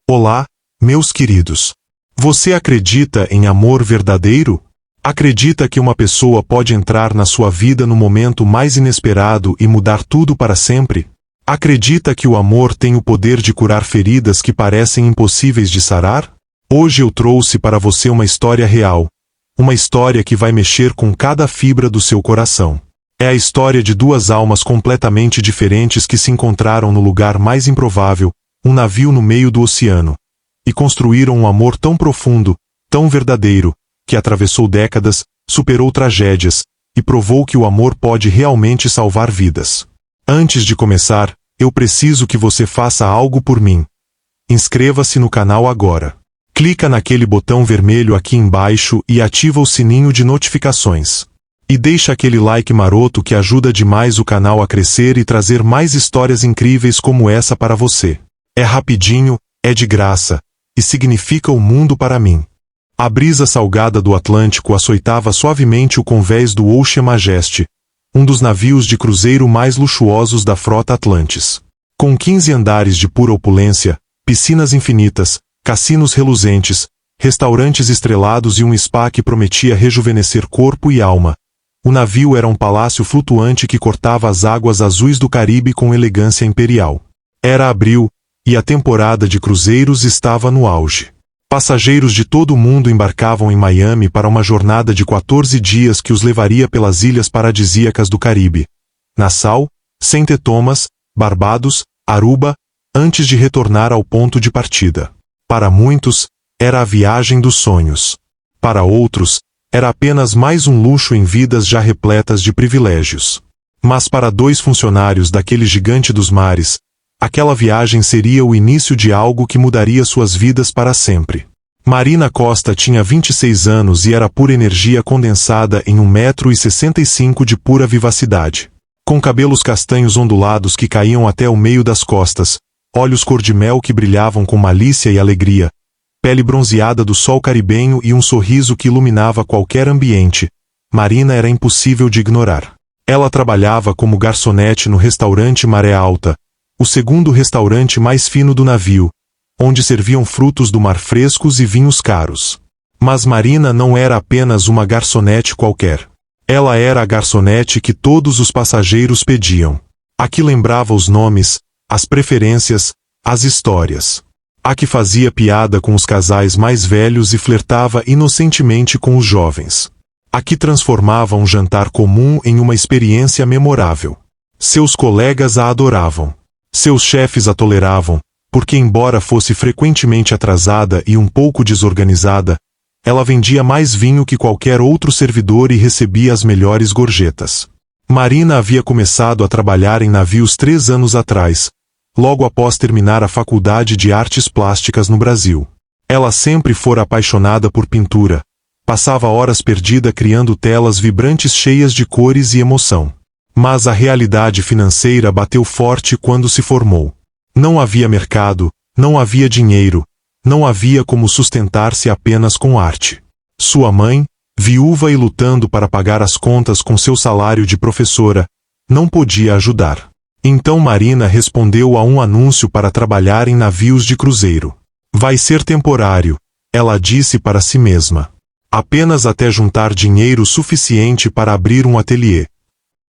Olá, meus queridos. Você acredita em amor verdadeiro? Acredita que uma pessoa pode entrar na sua vida no momento mais inesperado e mudar tudo para sempre? Acredita que o amor tem o poder de curar feridas que parecem impossíveis de sarar? Hoje eu trouxe para você uma história real. Uma história que vai mexer com cada fibra do seu coração. É a história de duas almas completamente diferentes que se encontraram no lugar mais improvável, um navio no meio do oceano, e construíram um amor tão profundo, tão verdadeiro, que atravessou décadas, superou tragédias, e provou que o amor pode realmente salvar vidas. Antes de começar, eu preciso que você faça algo por mim. Inscreva-se no canal agora. Clica naquele botão vermelho aqui embaixo e ativa o sininho de notificações. E deixa aquele like maroto que ajuda demais o canal a crescer e trazer mais histórias incríveis como essa para você. É rapidinho, é de graça, e significa o mundo para mim. A brisa salgada do Atlântico açoitava suavemente o convés do Ocean Majesty, um dos navios de cruzeiro mais luxuosos da frota Atlantis. Com 15 andares de pura opulência, piscinas infinitas, cassinos reluzentes, restaurantes estrelados e um spa que prometia rejuvenescer corpo e alma, o navio era um palácio flutuante que cortava as águas azuis do Caribe com elegância imperial. Era abril, e a temporada de cruzeiros estava no auge. Passageiros de todo o mundo embarcavam em Miami para uma jornada de 14 dias que os levaria pelas ilhas paradisíacas do Caribe. Nassau, St. Thomas, Barbados, Aruba, antes de retornar ao ponto de partida. Para muitos, era a viagem dos sonhos. Para outros, era apenas mais um luxo em vidas já repletas de privilégios. Mas para dois funcionários daquele gigante dos mares, aquela viagem seria o início de algo que mudaria suas vidas para sempre. Marina Costa tinha 26 anos e era pura energia condensada em 1,65 m de pura vivacidade. Com cabelos castanhos ondulados que caíam até o meio das costas, olhos cor-de-mel que brilhavam com malícia e alegria, pele bronzeada do sol caribenho e um sorriso que iluminava qualquer ambiente, Marina era impossível de ignorar. Ela trabalhava como garçonete no restaurante Maré Alta, o segundo restaurante mais fino do navio, onde serviam frutos do mar frescos e vinhos caros. Mas Marina não era apenas uma garçonete qualquer. Ela era a garçonete que todos os passageiros pediam. A que lembrava os nomes, as preferências, as histórias. A que fazia piada com os casais mais velhos e flertava inocentemente com os jovens. A que transformava um jantar comum em uma experiência memorável. Seus colegas a adoravam. Seus chefes a toleravam, porque embora fosse frequentemente atrasada e um pouco desorganizada, ela vendia mais vinho que qualquer outro servidor e recebia as melhores gorjetas. Marina havia começado a trabalhar em navios 3 anos atrás, logo após terminar a Faculdade de Artes Plásticas no Brasil. Ela sempre fora apaixonada por pintura, passava horas perdida criando telas vibrantes cheias de cores e emoção. Mas a realidade financeira bateu forte quando se formou. Não havia mercado, não havia dinheiro, não havia como sustentar-se apenas com arte. Sua mãe, viúva e lutando para pagar as contas com seu salário de professora, não podia ajudar. Então Marina respondeu a um anúncio para trabalhar em navios de cruzeiro. Vai ser temporário, ela disse para si mesma. Apenas até juntar dinheiro suficiente para abrir um ateliê.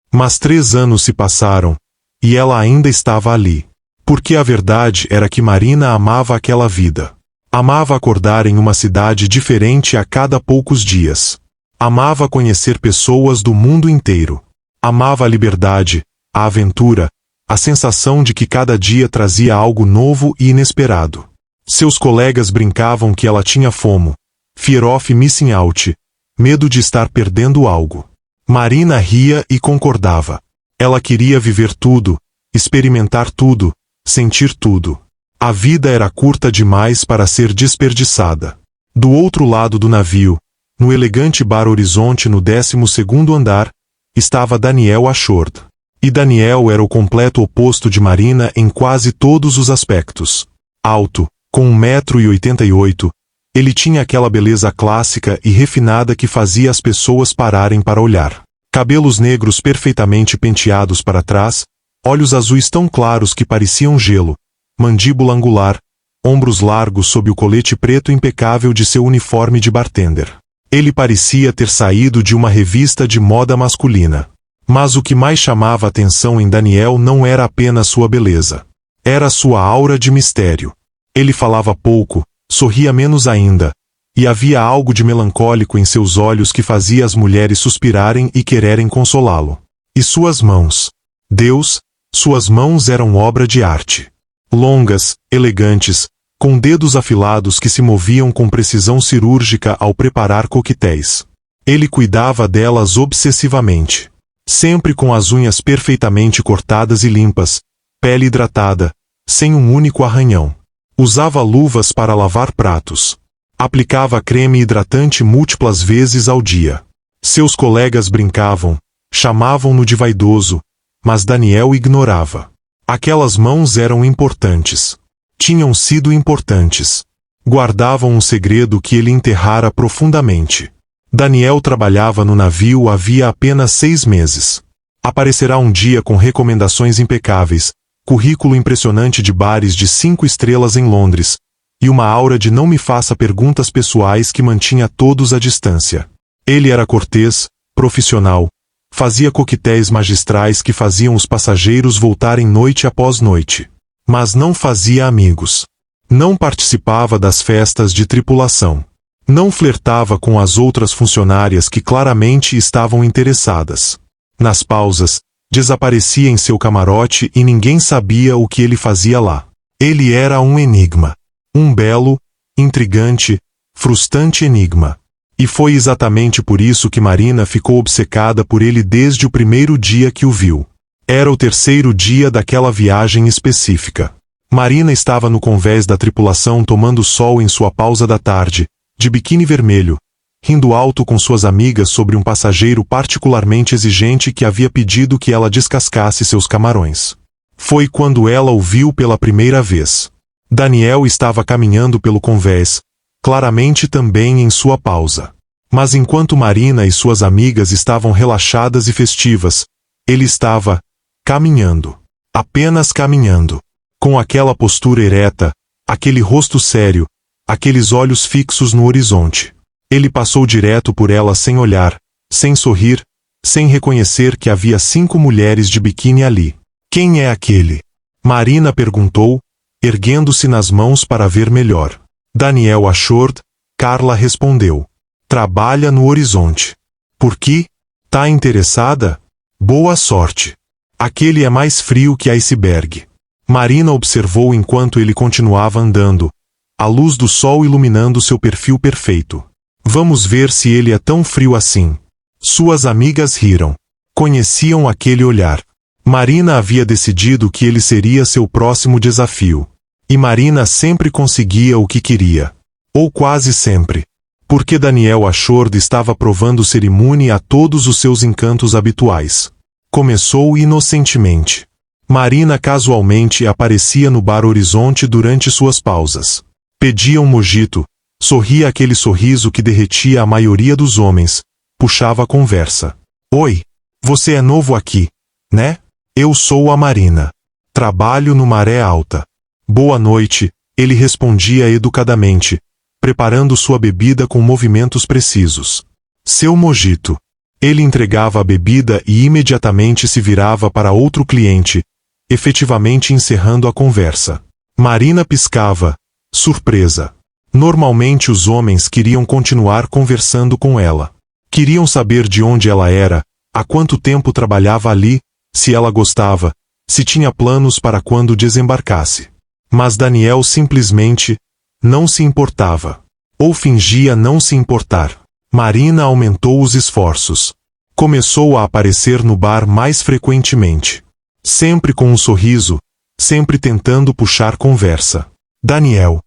Mas 3 anos se passaram, e ela ainda estava ali. Porque a verdade era que Marina amava aquela vida. Amava acordar em uma cidade diferente a cada poucos dias. Amava conhecer pessoas do mundo inteiro. Amava a liberdade, a aventura, a sensação de que cada dia trazia algo novo e inesperado. Seus colegas brincavam que ela tinha FOMO, Fear of Missing Out, medo de estar perdendo algo. Marina ria e concordava. Ela queria viver tudo, experimentar tudo, sentir tudo. A vida era curta demais para ser desperdiçada. Do outro lado do navio, no elegante bar Horizonte no 12º andar, estava Daniel Ashord. E Daniel era o completo oposto de Marina em quase todos os aspectos. Alto, com 1,88 m, ele tinha aquela beleza clássica e refinada que fazia as pessoas pararem para olhar. Cabelos negros perfeitamente penteados para trás, olhos azuis tão claros que pareciam gelo, mandíbula angular, ombros largos sob o colete preto impecável de seu uniforme de bartender. Ele parecia ter saído de uma revista de moda masculina. Mas o que mais chamava atenção em Daniel não era apenas sua beleza. Era sua aura de mistério. Ele falava pouco, sorria menos ainda, e havia algo de melancólico em seus olhos que fazia as mulheres suspirarem e quererem consolá-lo. E suas mãos. Deus, suas mãos eram obra de arte. Longas, elegantes, com dedos afilados que se moviam com precisão cirúrgica ao preparar coquetéis. Ele cuidava delas obsessivamente. Sempre com as unhas perfeitamente cortadas e limpas, pele hidratada, sem um único arranhão. Usava luvas para lavar pratos. Aplicava creme hidratante múltiplas vezes ao dia. Seus colegas brincavam, chamavam-no de vaidoso, mas Daniel ignorava. Aquelas mãos eram importantes. Tinham sido importantes. Guardavam um segredo que ele enterrara profundamente. Daniel trabalhava no navio havia apenas 6 meses. Aparecerá um dia com recomendações impecáveis, currículo impressionante de bares de 5 estrelas em Londres, e uma aura de não me faça perguntas pessoais que mantinha todos à distância. Ele era cortês, profissional, fazia coquetéis magistrais que faziam os passageiros voltarem noite após noite. Mas não fazia amigos. Não participava das festas de tripulação. Não flertava com as outras funcionárias que claramente estavam interessadas. Nas pausas, desaparecia em seu camarote e ninguém sabia o que ele fazia lá. Ele era um enigma. Um belo, intrigante, frustrante enigma. E foi exatamente por isso que Marina ficou obcecada por ele desde o primeiro dia que o viu. Era o 3º dia daquela viagem específica. Marina estava no convés da tripulação tomando sol em sua pausa da tarde, de biquíni vermelho, rindo alto com suas amigas sobre um passageiro particularmente exigente que havia pedido que ela descascasse seus camarões. Foi quando ela o viu pela primeira vez. Daniel estava caminhando pelo convés, claramente também em sua pausa. Mas enquanto Marina e suas amigas estavam relaxadas e festivas, ele estava caminhando. Apenas caminhando. Com aquela postura ereta, aquele rosto sério, aqueles olhos fixos no horizonte. Ele passou direto por ela sem olhar, sem sorrir, sem reconhecer que havia 5 mulheres de biquíni ali. Quem é aquele? Marina perguntou, erguendo-se nas mãos para ver melhor. Daniel Ashord, Carla respondeu. Trabalha no horizonte. Por quê? Tá interessada? Boa sorte. Aquele é mais frio que iceberg. Marina observou enquanto ele continuava andando, a luz do sol iluminando seu perfil perfeito. Vamos ver se ele é tão frio assim. Suas amigas riram. Conheciam aquele olhar. Marina havia decidido que ele seria seu próximo desafio. E Marina sempre conseguia o que queria. Ou quase sempre. Porque Daniel Ashord estava provando ser imune a todos os seus encantos habituais. Começou inocentemente. Marina casualmente aparecia no bar Horizonte durante suas pausas. Pedia um mojito, sorria aquele sorriso que derretia a maioria dos homens, puxava a conversa. Oi, você é novo aqui, né? Eu sou a Marina. Trabalho no Maré Alta. Boa noite, ele respondia educadamente, preparando sua bebida com movimentos precisos. Seu mojito. Ele entregava a bebida e imediatamente se virava para outro cliente, efetivamente encerrando a conversa. Marina piscava, surpresa. Normalmente os homens queriam continuar conversando com ela. Queriam saber de onde ela era, há quanto tempo trabalhava ali, se ela gostava, se tinha planos para quando desembarcasse. Mas Daniel simplesmente não se importava. Ou fingia não se importar. Marina aumentou os esforços. Começou a aparecer no bar mais frequentemente. Sempre com um sorriso, sempre tentando puxar conversa. Daniel.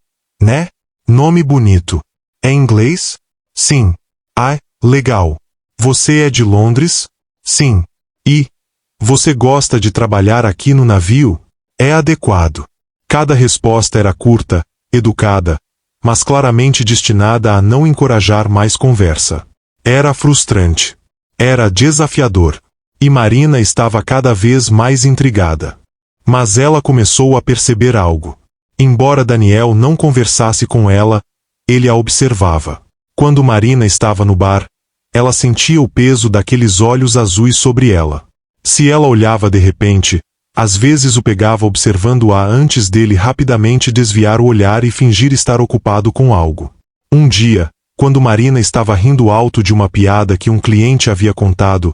Né? Nome bonito. É inglês? Sim. Ah, legal. Você é de Londres? Sim. E você gosta de trabalhar aqui no navio? É adequado. Cada resposta era curta, educada, mas claramente destinada a não encorajar mais conversa. Era frustrante. Era desafiador. E Marina estava cada vez mais intrigada. Mas ela começou a perceber algo. Embora Daniel não conversasse com ela, ele a observava. Quando Marina estava no bar, ela sentia o peso daqueles olhos azuis sobre ela. Se ela olhava de repente, às vezes o pegava observando-a antes dele rapidamente desviar o olhar e fingir estar ocupado com algo. Um dia, quando Marina estava rindo alto de uma piada que um cliente havia contado,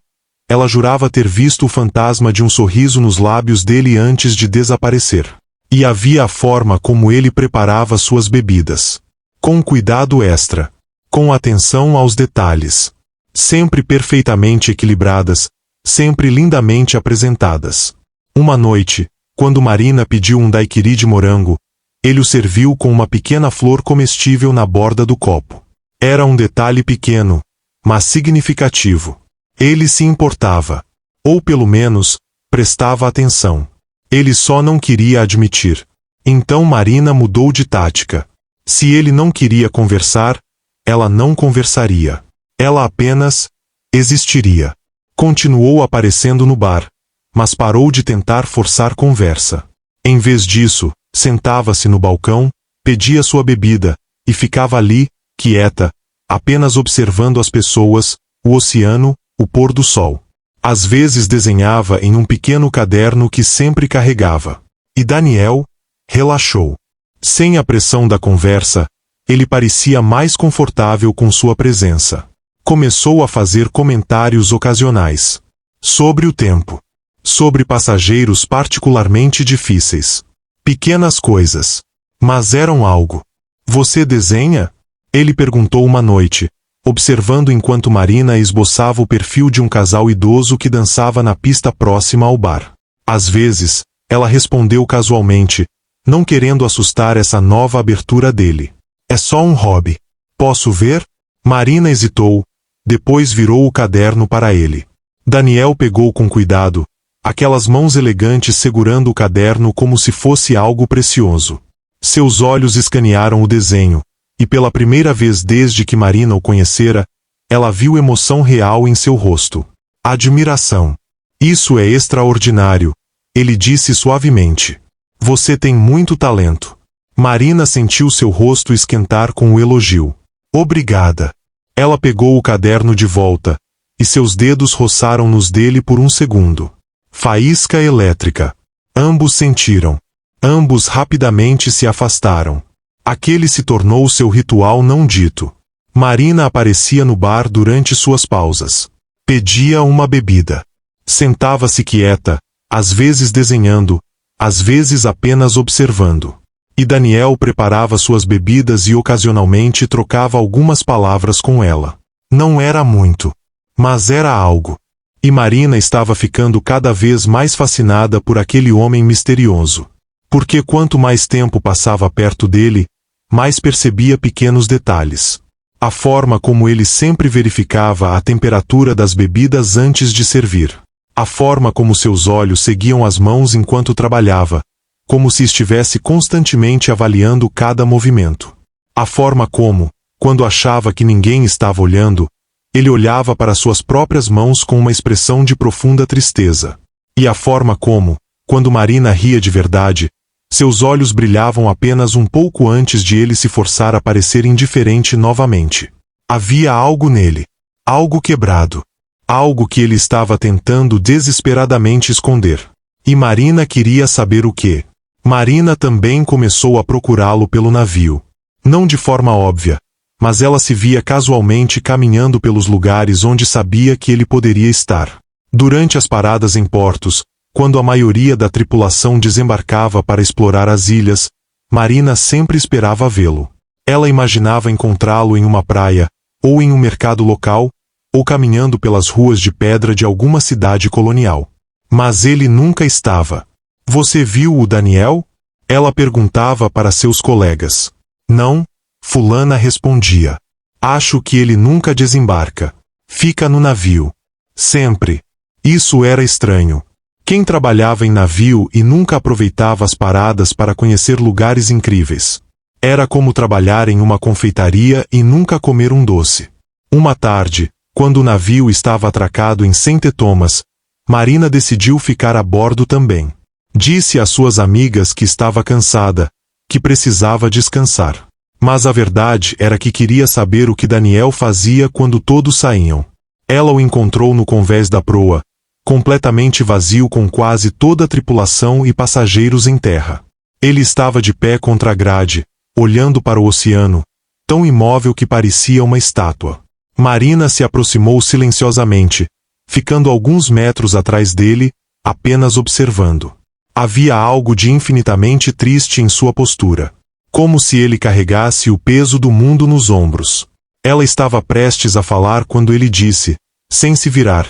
ela jurava ter visto o fantasma de um sorriso nos lábios dele antes de desaparecer. E havia a forma como ele preparava suas bebidas. Com cuidado extra. Com atenção aos detalhes. Sempre perfeitamente equilibradas, sempre lindamente apresentadas. Uma noite, quando Marina pediu um daiquiri de morango, ele o serviu com uma pequena flor comestível na borda do copo. Era um detalhe pequeno, mas significativo. Ele se importava. Ou pelo menos, prestava atenção. Ele só não queria admitir. Então Marina mudou de tática. Se ele não queria conversar, ela não conversaria. Ela apenas existiria. Continuou aparecendo no bar, mas parou de tentar forçar conversa. Em vez disso, sentava-se no balcão, pedia sua bebida, e ficava ali, quieta, apenas observando as pessoas, o oceano, o pôr do sol. Às vezes desenhava em um pequeno caderno que sempre carregava. E Daniel relaxou. Sem a pressão da conversa, ele parecia mais confortável com sua presença. Começou a fazer comentários ocasionais. Sobre o tempo. Sobre passageiros particularmente difíceis. Pequenas coisas. Mas eram algo. Você desenha? Ele perguntou uma noite, observando enquanto Marina esboçava o perfil de um casal idoso que dançava na pista próxima ao bar. Às vezes, ela respondeu casualmente, não querendo assustar essa nova abertura dele. É só um hobby. Posso ver? Marina hesitou, depois virou o caderno para ele. Daniel pegou com cuidado, aquelas mãos elegantes segurando o caderno como se fosse algo precioso. Seus olhos escanearam o desenho, e pela primeira vez desde que Marina o conhecera, ela viu emoção real em seu rosto. Admiração. Isso é extraordinário, ele disse suavemente. Você tem muito talento. Marina sentiu seu rosto esquentar com o elogio. Obrigada. Ela pegou o caderno de volta, e seus dedos roçaram nos dele por um segundo. Faísca elétrica. Ambos sentiram. Ambos rapidamente se afastaram. Aquele se tornou seu ritual não dito. Marina aparecia no bar durante suas pausas. Pedia uma bebida. Sentava-se quieta, às vezes desenhando, às vezes apenas observando. E Daniel preparava suas bebidas e ocasionalmente trocava algumas palavras com ela. Não era muito, mas era algo. E Marina estava ficando cada vez mais fascinada por aquele homem misterioso. Porque quanto mais tempo passava perto dele, mais percebia pequenos detalhes. A forma como ele sempre verificava a temperatura das bebidas antes de servir. A forma como seus olhos seguiam as mãos enquanto trabalhava, como se estivesse constantemente avaliando cada movimento. A forma como, quando achava que ninguém estava olhando, ele olhava para suas próprias mãos com uma expressão de profunda tristeza. E a forma como, quando Marina ria de verdade, seus olhos brilhavam apenas um pouco antes de ele se forçar a parecer indiferente novamente. Havia algo nele. Algo quebrado. Algo que ele estava tentando desesperadamente esconder. E Marina queria saber o que. Marina também começou a procurá-lo pelo navio. Não de forma óbvia, mas ela se via casualmente caminhando pelos lugares onde sabia que ele poderia estar. Durante as paradas em portos, quando a maioria da tripulação desembarcava para explorar as ilhas, Marina sempre esperava vê-lo. Ela imaginava encontrá-lo em uma praia, ou em um mercado local, ou caminhando pelas ruas de pedra de alguma cidade colonial. Mas ele nunca estava. Você viu o Daniel? Ela perguntava para seus colegas. Não, fulana respondia. Acho que ele nunca desembarca. Fica no navio. Sempre. Isso era estranho. Quem trabalhava em navio e nunca aproveitava as paradas para conhecer lugares incríveis? Era como trabalhar em uma confeitaria e nunca comer um doce. Uma tarde, quando o navio estava atracado em Saint Thomas, Marina decidiu ficar a bordo também. Disse às suas amigas que estava cansada, que precisava descansar. Mas a verdade era que queria saber o que Daniel fazia quando todos saíam. Ela o encontrou no convés da proa, completamente vazio com quase toda a tripulação e passageiros em terra. Ele estava de pé contra a grade, olhando para o oceano, tão imóvel que parecia uma estátua. Marina se aproximou silenciosamente, ficando alguns metros atrás dele, apenas observando. Havia algo de infinitamente triste em sua postura, como se ele carregasse o peso do mundo nos ombros. Ela estava prestes a falar quando ele disse, sem se virar: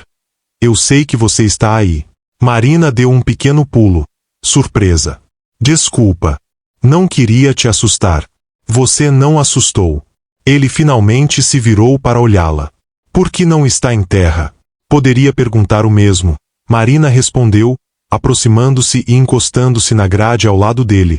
"Eu sei que você está aí." Marina deu um pequeno pulo, surpresa. "Desculpa. Não queria te assustar." "Você não assustou." Ele finalmente se virou para olhá-la. "Por que não está em terra?" Poderia perguntar o mesmo. Marina respondeu, aproximando-se e encostando-se na grade ao lado dele,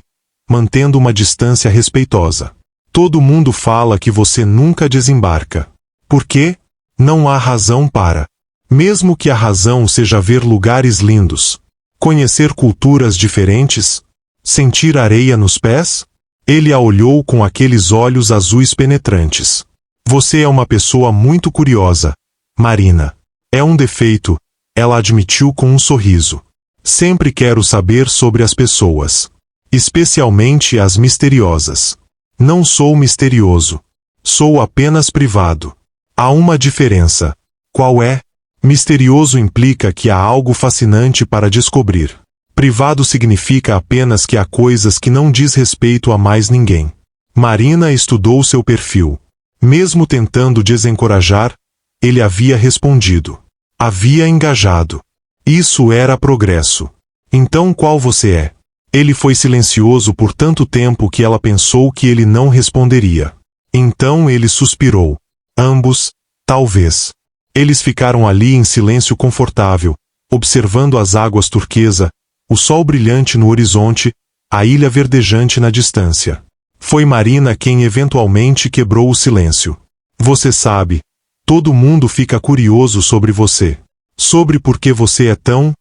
mantendo uma distância respeitosa. "Todo mundo fala que você nunca desembarca. Por quê? Não há razão para. Mesmo que a razão seja ver lugares lindos, conhecer culturas diferentes, sentir areia nos pés?" Ele a olhou com aqueles olhos azuis penetrantes. "Você é uma pessoa muito curiosa, Marina." "É um defeito," ela admitiu com um sorriso. "Sempre quero saber sobre as pessoas, especialmente as misteriosas." "Não sou misterioso. Sou apenas privado." "Há uma diferença." "Qual é?" "Misterioso implica que há algo fascinante para descobrir. Privado significa apenas que há coisas que não diz respeito a mais ninguém." Marina estudou seu perfil. Mesmo tentando desencorajar, ele havia respondido. Havia engajado. Isso era progresso. "Então qual você é?" Ele foi silencioso por tanto tempo que ela pensou que ele não responderia. Então ele suspirou. "Ambos, talvez." Eles ficaram ali em silêncio confortável, observando as águas turquesa, o sol brilhante no horizonte, a ilha verdejante na distância. Foi Marina quem eventualmente quebrou o silêncio. "Você sabe, todo mundo fica curioso sobre você. Sobre por que você é tão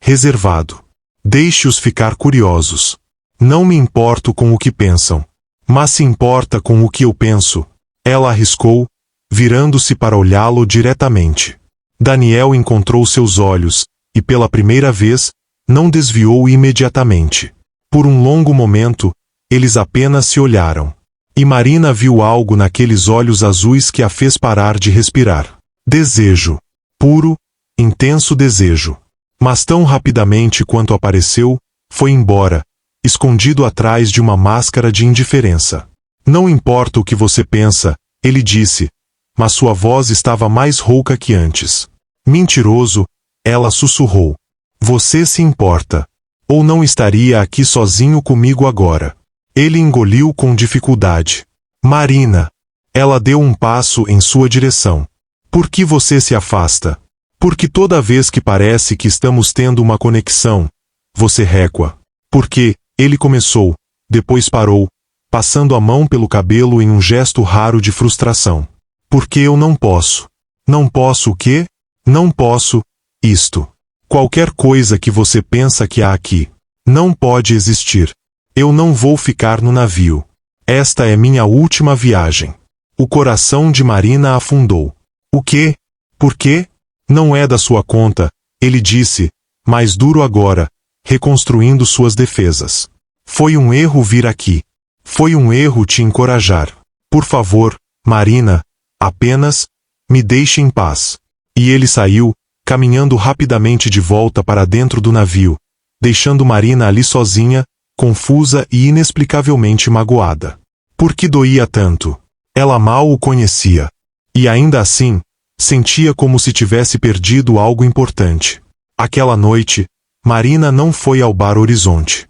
reservado. Deixe-os ficar curiosos. Não me importo com o que pensam. Mas se importa com o que eu penso." Ela arriscou, virando-se para olhá-lo diretamente. Daniel encontrou seus olhos, e pela primeira vez, não desviou imediatamente. Por um longo momento, eles apenas se olharam. E Marina viu algo naqueles olhos azuis que a fez parar de respirar. Desejo. Puro, intenso desejo. Mas tão rapidamente quanto apareceu, foi embora, escondido atrás de uma máscara de indiferença. "Não importa o que você pensa," ele disse, mas sua voz estava mais rouca que antes. "Mentiroso," ela sussurrou. "Você se importa. Ou não estaria aqui sozinho comigo agora." Ele engoliu com dificuldade. "Marina." Ela deu um passo em sua direção. "Por que você se afasta?" "Porque toda vez que parece que estamos tendo uma conexão, você recua." "Porque," ele começou, depois parou, passando a mão pelo cabelo em um gesto raro de frustração. "Porque eu não posso." "Não posso o quê?" "Não posso isto. Qualquer coisa que você pensa que há aqui não pode existir. Eu não vou ficar no navio. Esta é minha última viagem." O coração de Marina afundou. "O quê? Por quê?" "Não é da sua conta," ele disse, mais duro agora, reconstruindo suas defesas. "Foi um erro vir aqui. Foi um erro te encorajar. Por favor, Marina, apenas me deixe em paz." E ele saiu, caminhando rapidamente de volta para dentro do navio, deixando Marina ali sozinha, confusa e inexplicavelmente magoada. Por que doía tanto? Ela mal o conhecia. E ainda assim, sentia como se tivesse perdido algo importante. Aquela noite, Marina não foi ao Bar Horizonte.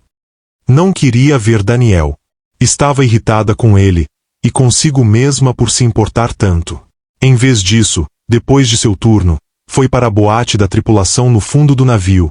Não queria ver Daniel. Estava irritada com ele, e consigo mesma por se importar tanto. Em vez disso, depois de seu turno, foi para a boate da tripulação no fundo do navio,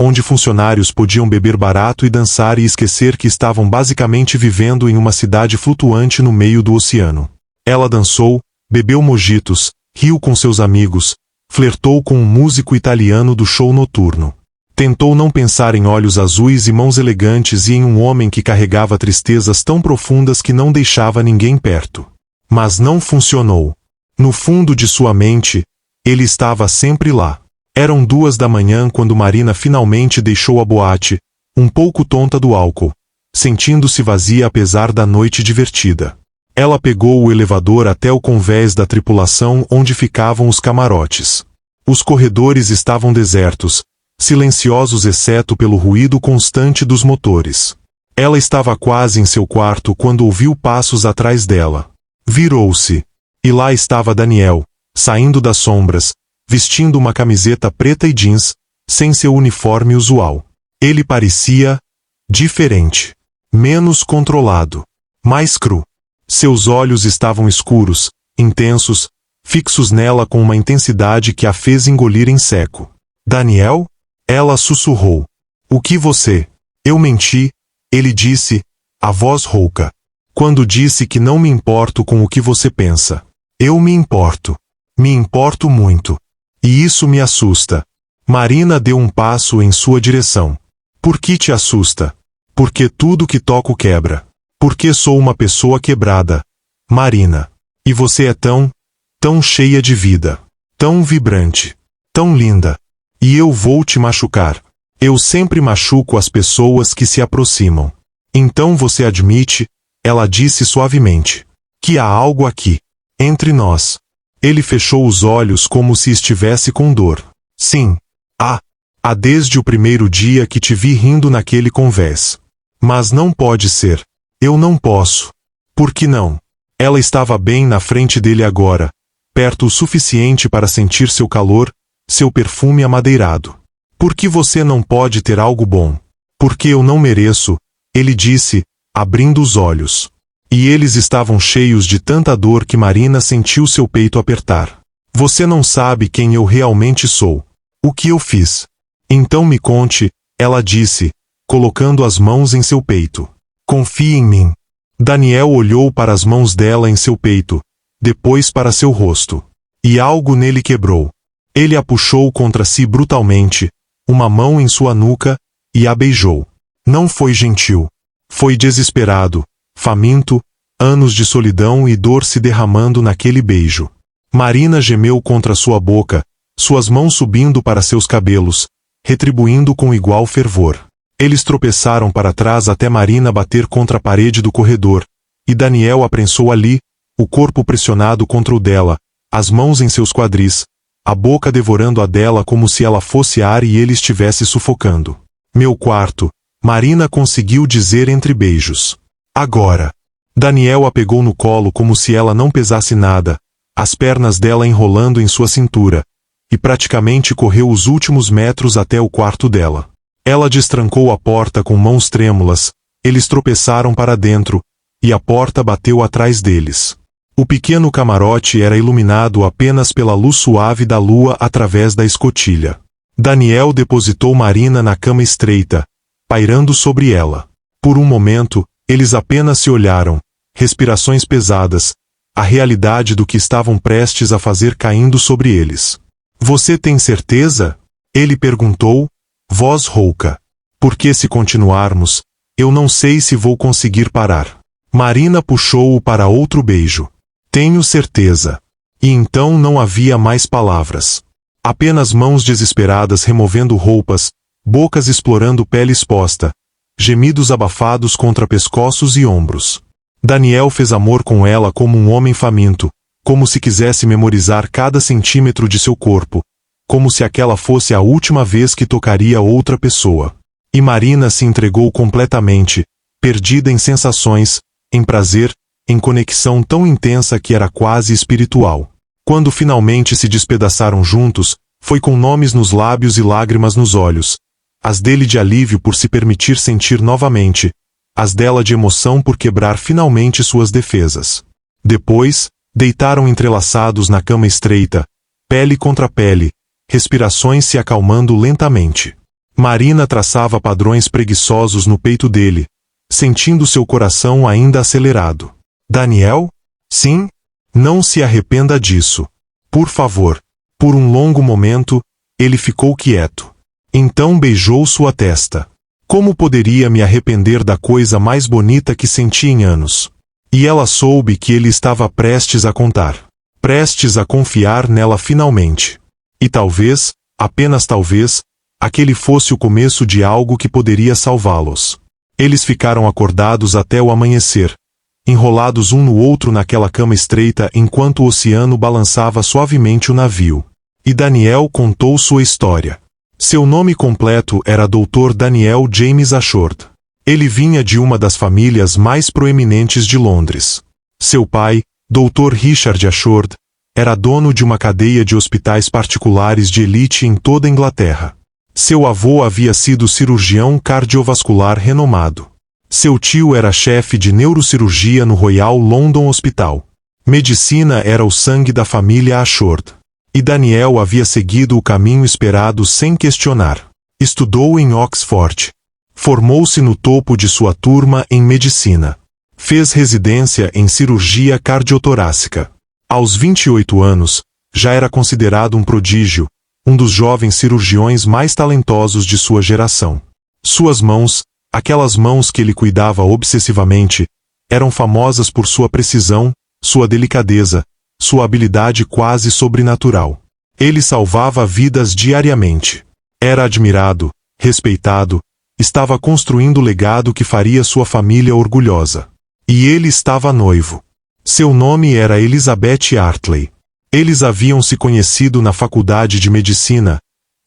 onde funcionários podiam beber barato e dançar e esquecer que estavam basicamente vivendo em uma cidade flutuante no meio do oceano. Ela dançou, bebeu mojitos, riu com seus amigos, flertou com um músico italiano do show noturno. Tentou não pensar em olhos azuis e mãos elegantes e em um homem que carregava tristezas tão profundas que não deixava ninguém perto. Mas não funcionou. No fundo de sua mente, ele estava sempre lá. Eram 2 da manhã quando Marina finalmente deixou a boate, um pouco tonta do álcool, sentindo-se vazia apesar da noite divertida. Ela pegou o elevador até o convés da tripulação onde ficavam os camarotes. Os corredores estavam desertos, silenciosos exceto pelo ruído constante dos motores. Ela estava quase em seu quarto quando ouviu passos atrás dela. Virou-se. E lá estava Daniel, saindo das sombras, vestindo uma camiseta preta e jeans, sem seu uniforme usual. Ele parecia diferente. Menos controlado. Mais cru. Seus olhos estavam escuros, intensos, fixos nela com uma intensidade que a fez engolir em seco. Daniel? Ela sussurrou. O que você? Eu menti, ele disse, a voz rouca. Quando disse que não me importo com o que você pensa. Eu me importo. Me importo muito. E isso me assusta. Marina deu um passo em sua direção. Por que te assusta? Porque tudo que toco quebra. Porque sou uma pessoa quebrada. Marina. E você é tão cheia de vida. Tão vibrante. Tão linda. E eu vou te machucar. Eu sempre machuco as pessoas que se aproximam. Então você admite, ela disse suavemente, que há algo aqui. Entre nós. Ele fechou os olhos como se estivesse com dor. Sim. Há desde o primeiro dia que te vi rindo naquele convés. Mas não pode ser. Eu não posso. Por que não? Ela estava bem na frente dele agora, perto o suficiente para sentir seu calor, seu perfume amadeirado. Por que você não pode ter algo bom? Porque eu não mereço, ele disse, abrindo os olhos. E eles estavam cheios de tanta dor que Marina sentiu seu peito apertar. Você não sabe quem eu realmente sou. O que eu fiz? Então me conte, ela disse, colocando as mãos em seu peito. Confie em mim. Daniel olhou para as mãos dela em seu peito, depois para seu rosto. E algo nele quebrou. Ele a puxou contra si brutalmente, uma mão em sua nuca, e a beijou. Não foi gentil. Foi desesperado, faminto, anos de solidão e dor se derramando naquele beijo. Marina gemeu contra sua boca, suas mãos subindo para seus cabelos, retribuindo com igual fervor. Eles tropeçaram para trás até Marina bater contra a parede do corredor, e Daniel a prensou ali, o corpo pressionado contra o dela, as mãos em seus quadris, a boca devorando a dela como se ela fosse ar e ele estivesse sufocando. Meu quarto, Marina conseguiu dizer entre beijos. Agora. Daniel a pegou no colo como se ela não pesasse nada, as pernas dela enrolando em sua cintura, e praticamente correu os últimos metros até o quarto dela. Ela destrancou a porta com mãos trêmulas, eles tropeçaram para dentro, e a porta bateu atrás deles. O pequeno camarote era iluminado apenas pela luz suave da lua através da escotilha. Daniel depositou Marina na cama estreita, pairando sobre ela. Por um momento, eles apenas se olharam, respirações pesadas, a realidade do que estavam prestes a fazer caindo sobre eles. Você tem certeza? Ele perguntou, voz rouca. Porque se continuarmos, eu não sei se vou conseguir parar. Marina puxou-o para outro beijo. Tenho certeza. E então não havia mais palavras. Apenas mãos desesperadas removendo roupas, bocas explorando pele exposta, gemidos abafados contra pescoços e ombros. Daniel fez amor com ela como um homem faminto, como se quisesse memorizar cada centímetro de seu corpo, como se aquela fosse a última vez que tocaria outra pessoa. E Marina se entregou completamente, perdida em sensações, em prazer, em conexão tão intensa que era quase espiritual. Quando finalmente se despedaçaram juntos, foi com nomes nos lábios e lágrimas nos olhos, as dele de alívio por se permitir sentir novamente, as dela de emoção por quebrar finalmente suas defesas. Depois, deitaram entrelaçados na cama estreita, pele contra pele, respirações se acalmando lentamente. Marina traçava padrões preguiçosos no peito dele, sentindo seu coração ainda acelerado. Daniel? Sim? Não se arrependa disso. Por favor. Por um longo momento, ele ficou quieto. Então beijou sua testa. Como poderia me arrepender da coisa mais bonita que senti em anos? E ela soube que ele estava prestes a contar. Prestes a confiar nela finalmente. E talvez, apenas talvez, aquele fosse o começo de algo que poderia salvá-los. Eles ficaram acordados até o amanhecer, enrolados um no outro naquela cama estreita enquanto o oceano balançava suavemente o navio. E Daniel contou sua história. Seu nome completo era Dr. Daniel James Ashord. Ele vinha de uma das famílias mais proeminentes de Londres. Seu pai, Dr. Richard Ashord, era dono de uma cadeia de hospitais particulares de elite em toda a Inglaterra. Seu avô havia sido cirurgião cardiovascular renomado. Seu tio era chefe de neurocirurgia no Royal London Hospital. Medicina era o sangue da família Ashord. E Daniel havia seguido o caminho esperado sem questionar. Estudou em Oxford. Formou-se no topo de sua turma em medicina. Fez residência em cirurgia cardiotorácica. Aos 28 anos, já era considerado um prodígio, um dos jovens cirurgiões mais talentosos de sua geração. Suas mãos, aquelas mãos que ele cuidava obsessivamente, eram famosas por sua precisão, sua delicadeza, sua habilidade quase sobrenatural. Ele salvava vidas diariamente. Era admirado, respeitado, estava construindo o legado que faria sua família orgulhosa. E ele estava noivo. Seu nome era Elizabeth Hartley. Eles haviam se conhecido na faculdade de medicina,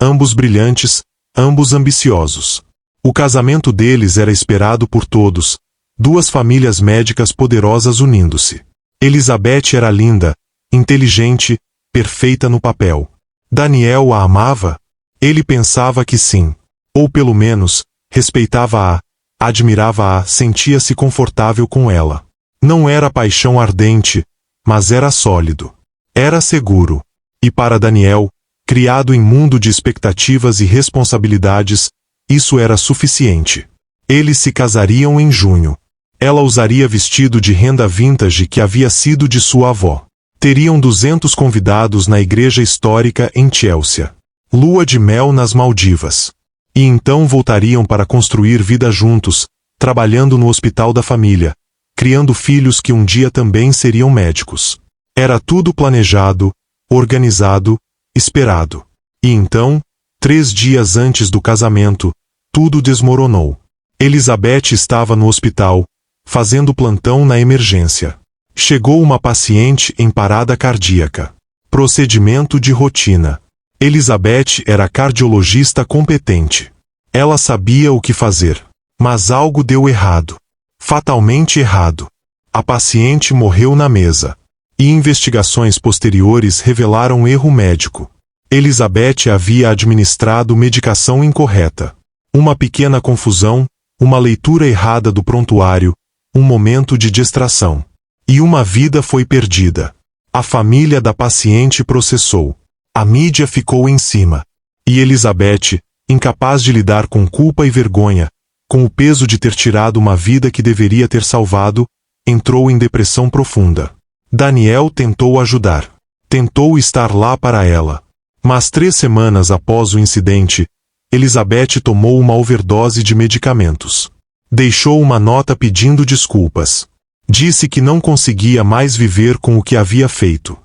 ambos brilhantes, ambos ambiciosos. O casamento deles era esperado por todos, duas famílias médicas poderosas unindo-se. Elizabeth era linda, inteligente, perfeita no papel. Daniel a amava? Ele pensava que sim. Ou pelo menos, respeitava-a, admirava-a, sentia-se confortável com ela. Não era paixão ardente, mas era sólido. Era seguro. E para Daniel, criado em mundo de expectativas e responsabilidades, isso era suficiente. Eles se casariam em junho. Ela usaria vestido de renda vintage que havia sido de sua avó. Teriam 200 convidados na igreja histórica em Chelsea. Lua de mel nas Maldivas. E então voltariam para construir vida juntos, trabalhando no hospital da família, criando filhos que um dia também seriam médicos. Era tudo planejado, organizado, esperado. E então, 3 dias antes do casamento, tudo desmoronou. Elizabeth estava no hospital, fazendo plantão na emergência. Chegou uma paciente em parada cardíaca. Procedimento de rotina. Elizabeth era cardiologista competente. Ela sabia o que fazer. Mas algo deu errado. Fatalmente errado. A paciente morreu na mesa. E investigações posteriores revelaram erro médico. Elizabeth havia administrado medicação incorreta. Uma pequena confusão, uma leitura errada do prontuário, um momento de distração. E uma vida foi perdida. A família da paciente processou. A mídia ficou em cima. E Elizabeth, incapaz de lidar com culpa e vergonha, com o peso de ter tirado uma vida que deveria ter salvado, entrou em depressão profunda. Daniel tentou ajudar. Tentou estar lá para ela. Mas 3 semanas após o incidente, Elizabeth tomou uma overdose de medicamentos. Deixou uma nota pedindo desculpas. Disse que não conseguia mais viver com o que havia feito.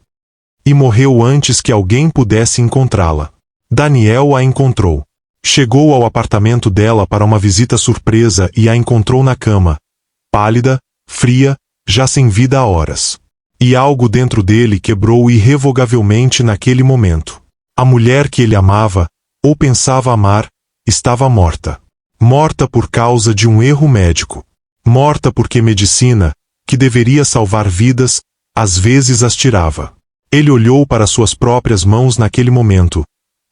E morreu antes que alguém pudesse encontrá-la. Daniel a encontrou. Chegou ao apartamento dela para uma visita surpresa e a encontrou na cama, pálida, fria, já sem vida há horas. E algo dentro dele quebrou irrevogavelmente naquele momento. A mulher que ele amava, ou pensava amar, estava morta. Morta por causa de um erro médico. Morta porque medicina, que deveria salvar vidas, às vezes as tirava. Ele olhou para suas próprias mãos naquele momento,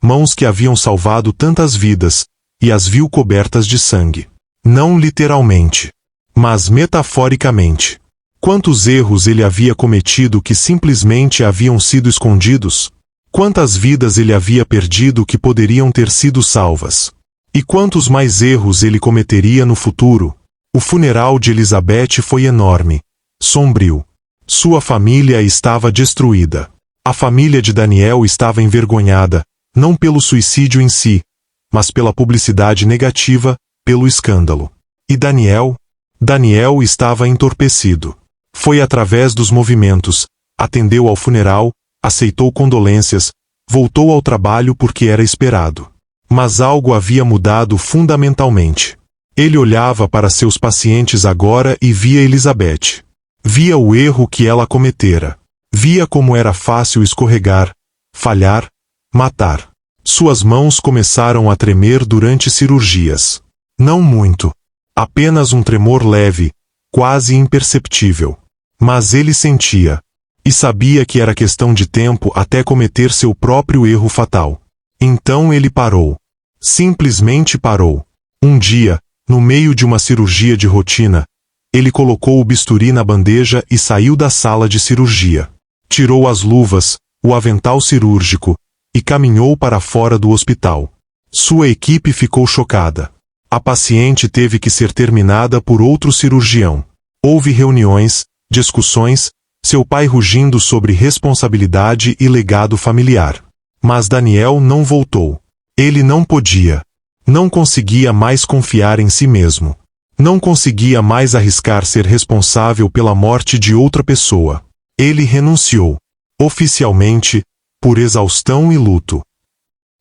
mãos que haviam salvado tantas vidas, e as viu cobertas de sangue. Não literalmente, mas metaforicamente. Quantos erros ele havia cometido que simplesmente haviam sido escondidos? Quantas vidas ele havia perdido que poderiam ter sido salvas? E quantos mais erros ele cometeria no futuro? O funeral de Elizabeth foi enorme, sombrio. Sua família estava destruída. A família de Daniel estava envergonhada, não pelo suicídio em si, mas pela publicidade negativa, pelo escândalo. E Daniel? Daniel estava entorpecido. Foi através dos movimentos, atendeu ao funeral, aceitou condolências, voltou ao trabalho porque era esperado. Mas algo havia mudado fundamentalmente. Ele olhava para seus pacientes agora e via Elizabeth. Via o erro que ela cometera. Via como era fácil escorregar, falhar, matar. Suas mãos começaram a tremer durante cirurgias. Não muito. Apenas um tremor leve, quase imperceptível. Mas ele sentia. E sabia que era questão de tempo até cometer seu próprio erro fatal. Então ele parou. Simplesmente parou. Um dia, no meio de uma cirurgia de rotina, ele colocou o bisturi na bandeja e saiu da sala de cirurgia. Tirou as luvas, o avental cirúrgico, e caminhou para fora do hospital. Sua equipe ficou chocada. A paciente teve que ser terminada por outro cirurgião. Houve reuniões, discussões, seu pai rugindo sobre responsabilidade e legado familiar. Mas Daniel não voltou. Ele não podia. Não conseguia mais confiar em si mesmo. Não conseguia mais arriscar ser responsável pela morte de outra pessoa. Ele renunciou. Oficialmente, por exaustão e luto.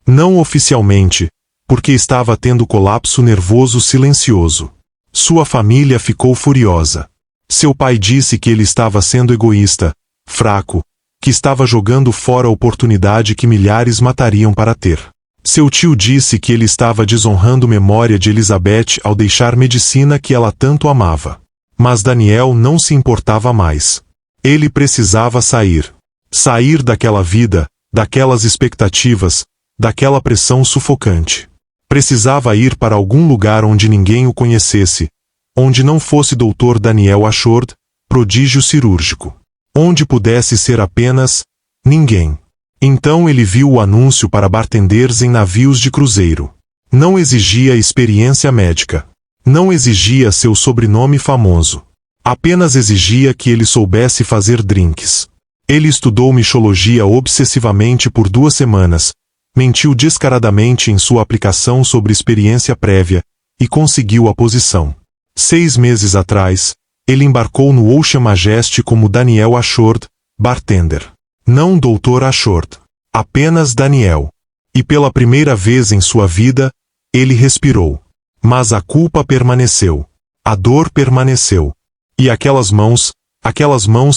Não oficialmente, porque estava tendo colapso nervoso silencioso. Sua família ficou furiosa. Seu pai disse que ele estava sendo egoísta, fraco, que estava jogando fora a oportunidade que milhares matariam para ter. Seu tio disse que ele estava desonrando a memória de Elizabeth ao deixar medicina que ela tanto amava. Mas Daniel não se importava mais. Ele precisava sair. Sair daquela vida, daquelas expectativas, daquela pressão sufocante. Precisava ir para algum lugar onde ninguém o conhecesse, onde não fosse Dr. Daniel Ashord, prodígio cirúrgico. Onde pudesse ser apenas ninguém. Então ele viu o anúncio para bartenders em navios de cruzeiro. Não exigia experiência médica. Não exigia seu sobrenome famoso. Apenas exigia que ele soubesse fazer drinks. Ele estudou mixologia obsessivamente por 2 semanas, mentiu descaradamente em sua aplicação sobre experiência prévia, e conseguiu a posição. 6 meses atrás, ele embarcou no Ocean Majesty como Daniel Ashord, bartender. Não Dr. Ashord. Apenas Daniel. E pela primeira vez em sua vida, ele respirou. Mas a culpa permaneceu. A dor permaneceu. E aquelas mãos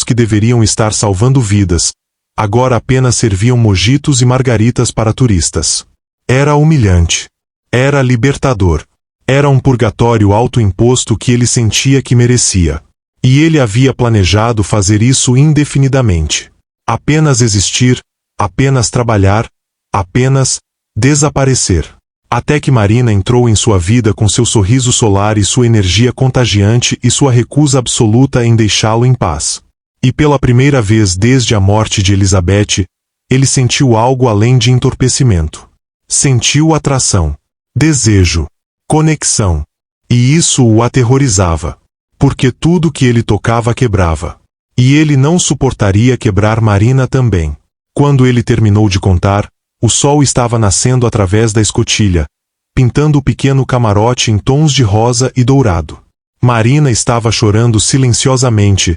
que deveriam estar salvando vidas, agora apenas serviam mojitos e margaritas para turistas. Era humilhante. Era libertador. Era um purgatório autoimposto que ele sentia que merecia. E ele havia planejado fazer isso indefinidamente. Apenas existir, apenas trabalhar, apenas desaparecer. Até que Marina entrou em sua vida com seu sorriso solar e sua energia contagiante e sua recusa absoluta em deixá-lo em paz. E pela primeira vez desde a morte de Elizabeth, ele sentiu algo além de entorpecimento. Sentiu atração, desejo, conexão. E isso o aterrorizava. Porque tudo que ele tocava quebrava. E ele não suportaria quebrar Marina também. Quando ele terminou de contar, o sol estava nascendo através da escotilha, pintando o pequeno camarote em tons de rosa e dourado. Marina estava chorando silenciosamente,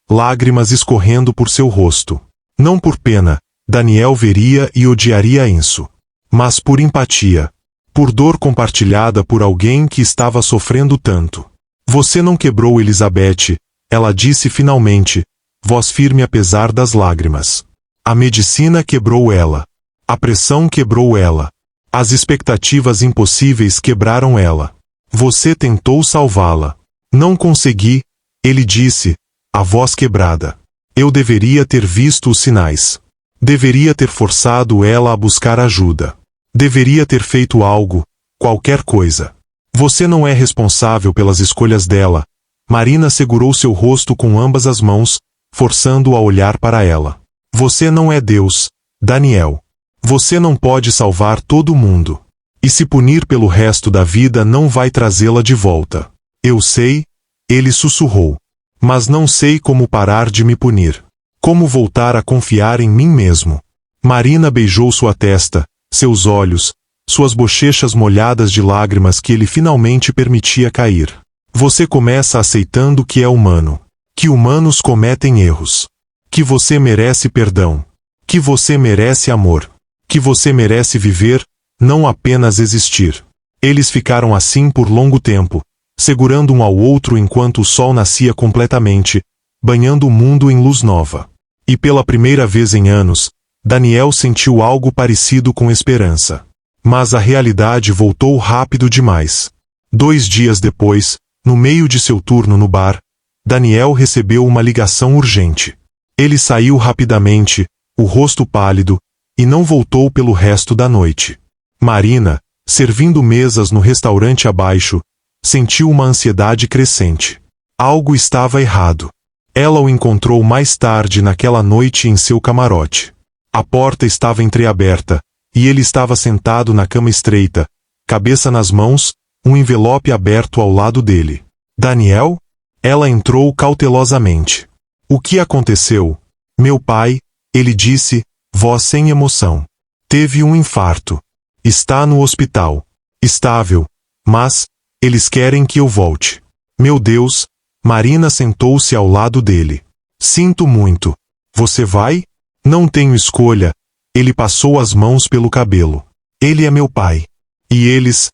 lágrimas escorrendo por seu rosto. Não por pena, Daniel veria e odiaria isso. Mas por empatia. Por dor compartilhada por alguém que estava sofrendo tanto. Você não quebrou Elizabeth, ela disse finalmente, voz firme apesar das lágrimas. A medicina quebrou ela. A pressão quebrou ela. As expectativas impossíveis quebraram ela. Você tentou salvá-la. Não consegui, ele disse, a voz quebrada. Eu deveria ter visto os sinais. Deveria ter forçado ela a buscar ajuda. Deveria ter feito algo, qualquer coisa. Você não é responsável pelas escolhas dela. Marina segurou seu rosto com ambas as mãos, forçando-o a olhar para ela. Você não é Deus, Daniel. Você não pode salvar todo mundo. E se punir pelo resto da vida não vai trazê-la de volta. Eu sei, ele sussurrou. Mas não sei como parar de me punir. Como voltar a confiar em mim mesmo. Marina beijou sua testa, seus olhos, suas bochechas molhadas de lágrimas que ele finalmente permitia cair. Você começa aceitando que é humano, que humanos cometem erros, que você merece perdão, que você merece amor, que você merece viver, não apenas existir. Eles ficaram assim por longo tempo, segurando um ao outro enquanto o sol nascia completamente, banhando o mundo em luz nova. E pela primeira vez em anos, Daniel sentiu algo parecido com esperança. Mas a realidade voltou rápido demais. 2 dias depois, no meio de seu turno no bar, Daniel recebeu uma ligação urgente. Ele saiu rapidamente, o rosto pálido, e não voltou pelo resto da noite. Marina, servindo mesas no restaurante abaixo, sentiu uma ansiedade crescente. Algo estava errado. Ela o encontrou mais tarde naquela noite em seu camarote. A porta estava entreaberta, e ele estava sentado na cama estreita, cabeça nas mãos, um envelope aberto ao lado dele. Daniel? Ela entrou cautelosamente. O que aconteceu? Meu pai, ele disse, voz sem emoção. Teve um infarto. Está no hospital. Estável. Mas, eles querem que eu volte. Meu Deus, Marina sentou-se ao lado dele. Sinto muito. Você vai? Não tenho escolha. Ele passou as mãos pelo cabelo. Ele é meu pai. E eles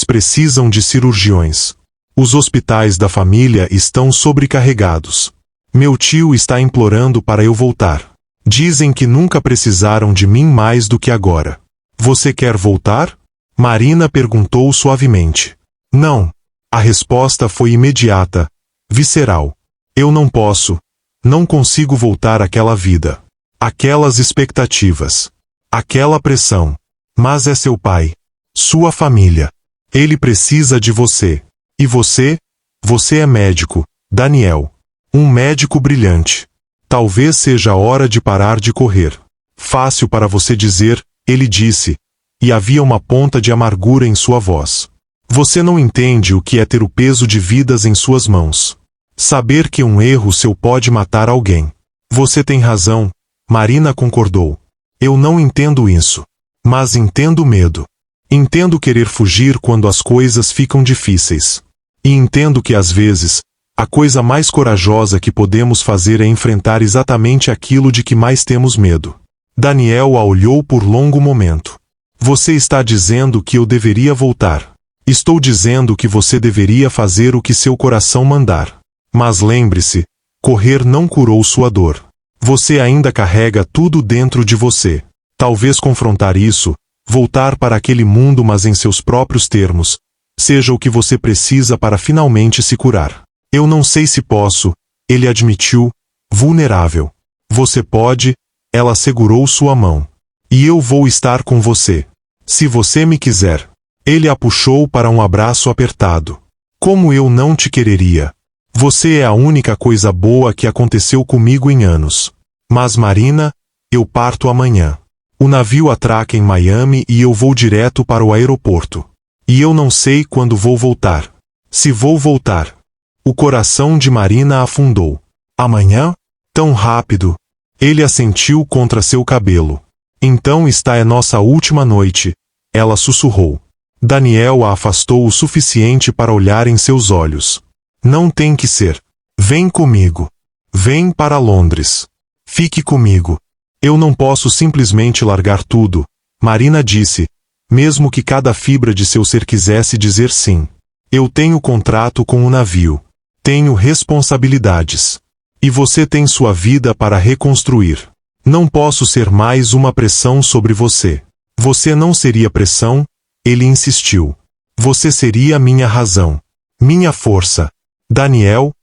precisam de cirurgiões. Os hospitais da família estão sobrecarregados. Meu tio está implorando para eu voltar. Dizem que nunca precisaram de mim mais do que agora. Você quer voltar? Marina perguntou suavemente. Não. A resposta foi imediata, visceral. Eu não posso. Não consigo voltar àquela vida. Aquelas expectativas. Aquela pressão. Mas é seu pai. Sua família. Ele precisa de você. E você? Você é médico, Daniel. Um médico brilhante. Talvez seja a hora de parar de correr. Fácil para você dizer, ele disse, e havia uma ponta de amargura em sua voz. Você não entende o que é ter o peso de vidas em suas mãos. Saber que um erro seu pode matar alguém. Você tem razão, Marina concordou. Eu não entendo isso. Mas entendo o medo. Entendo querer fugir quando as coisas ficam difíceis. E entendo que às vezes, a coisa mais corajosa que podemos fazer é enfrentar exatamente aquilo de que mais temos medo. Daniel a olhou por longo momento. Você está dizendo que eu deveria voltar. Estou dizendo que você deveria fazer o que seu coração mandar. Mas lembre-se, correr não curou sua dor. Você ainda carrega tudo dentro de você. Talvez confrontar isso, voltar para aquele mundo mas em seus próprios termos, seja o que você precisa para finalmente se curar. Eu não sei se posso, ele admitiu, vulnerável. Você pode, ela segurou sua mão. E eu vou estar com você. Se você me quiser. Ele a puxou para um abraço apertado. Como eu não te quereria. Você é a única coisa boa que aconteceu comigo em anos. Mas Marina, eu parto amanhã. O navio atraca em Miami e eu vou direto para o aeroporto. E eu não sei quando vou voltar. Se vou voltar. O coração de Marina afundou. Amanhã? Tão rápido. Ele assentiu contra seu cabelo. Então esta é nossa última noite, ela sussurrou. Daniel a afastou o suficiente para olhar em seus olhos. Não tem que ser. Vem comigo. Vem para Londres. Fique comigo. Eu não posso simplesmente largar tudo, Marina disse, mesmo que cada fibra de seu ser quisesse dizer sim. Eu tenho contrato com o navio. Tenho responsabilidades. E você tem sua vida para reconstruir. Não posso ser mais uma pressão sobre você. Você não seria pressão, ele insistiu. Você seria minha razão. Minha força. Daniel,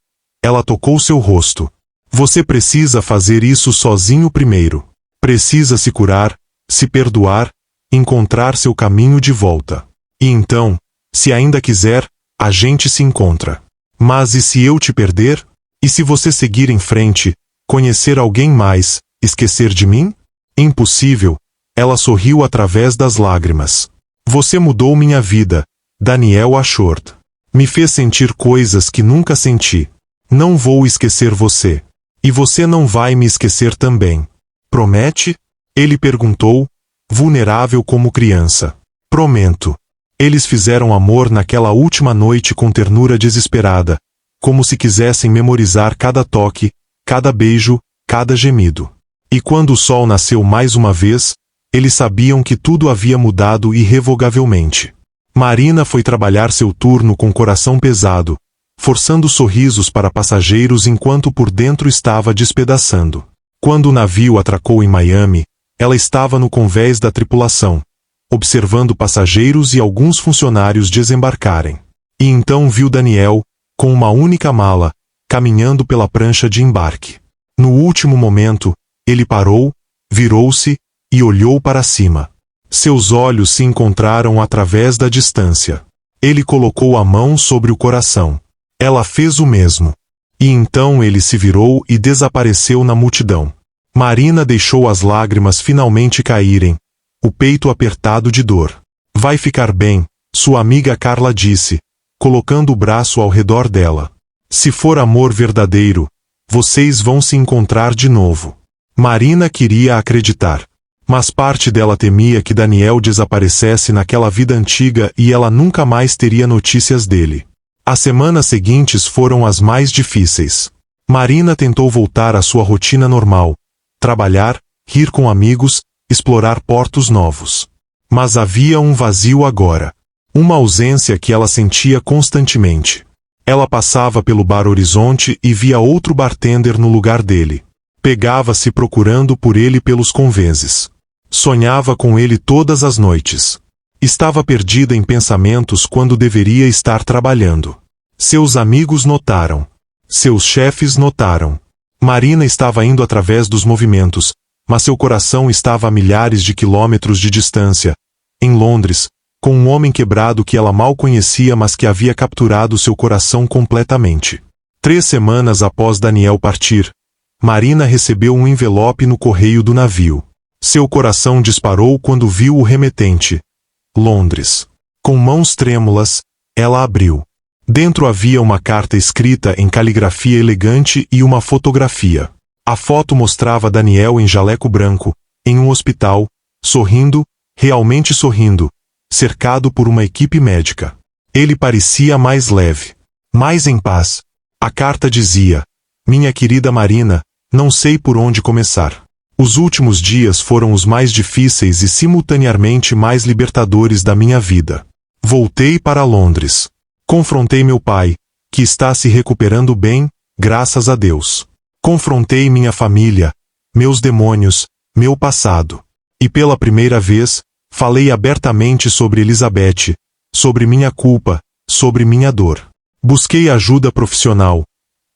ela tocou seu rosto. Você precisa fazer isso sozinho primeiro. Precisa se curar, se perdoar, encontrar seu caminho de volta. E então, se ainda quiser, a gente se encontra. Mas e se eu te perder? E se você seguir em frente, conhecer alguém mais, esquecer de mim? Impossível. Ela sorriu através das lágrimas. Você mudou minha vida, Daniel Ashworth. Me fez sentir coisas que nunca senti. Não vou esquecer você. E você não vai me esquecer também. Promete? Ele perguntou, vulnerável como criança. Prometo. Eles fizeram amor naquela última noite com ternura desesperada, como se quisessem memorizar cada toque, cada beijo, cada gemido. E quando o sol nasceu mais uma vez, eles sabiam que tudo havia mudado irrevogavelmente. Marina foi trabalhar seu turno com coração pesado, forçando sorrisos para passageiros enquanto por dentro estava despedaçando. Quando o navio atracou em Miami, ela estava no convés da tripulação, observando passageiros e alguns funcionários desembarcarem. E então viu Daniel, com uma única mala, caminhando pela prancha de embarque. No último momento, ele parou, virou-se e olhou para cima. Seus olhos se encontraram através da distância. Ele colocou a mão sobre o coração. Ela fez o mesmo. E então ele se virou e desapareceu na multidão. Marina deixou as lágrimas finalmente caírem, o peito apertado de dor. Vai ficar bem, sua amiga Carla disse, colocando o braço ao redor dela. Se for amor verdadeiro, vocês vão se encontrar de novo. Marina queria acreditar. Mas parte dela temia que Daniel desaparecesse naquela vida antiga e ela nunca mais teria notícias dele. As semanas seguintes foram as mais difíceis. Marina tentou voltar à sua rotina normal, trabalhar, rir com amigos, explorar portos novos. Mas havia um vazio agora. Uma ausência que ela sentia constantemente. Ela passava pelo Bar Horizonte e via outro bartender no lugar dele. Pegava-se procurando por ele pelos convenses. Sonhava com ele todas as noites. Estava perdida em pensamentos quando deveria estar trabalhando. Seus amigos notaram. Seus chefes notaram. Marina estava indo através dos movimentos, mas seu coração estava a milhares de quilômetros de distância, em Londres, com um homem quebrado que ela mal conhecia mas que havia capturado seu coração completamente. 3 semanas após Daniel partir, Marina recebeu um envelope no correio do navio. Seu coração disparou quando viu o remetente. Londres. Com mãos trêmulas, ela abriu. Dentro havia uma carta escrita em caligrafia elegante e uma fotografia. A foto mostrava Daniel em jaleco branco, em um hospital, sorrindo, realmente sorrindo, cercado por uma equipe médica. Ele parecia mais leve, mais em paz. A carta dizia: minha querida Marina, não sei por onde começar. Os últimos dias foram os mais difíceis e simultaneamente mais libertadores da minha vida. Voltei para Londres. Confrontei meu pai, que está se recuperando bem, graças a Deus. Confrontei minha família, meus demônios, meu passado. E pela primeira vez, falei abertamente sobre Elizabeth, sobre minha culpa, sobre minha dor. Busquei ajuda profissional,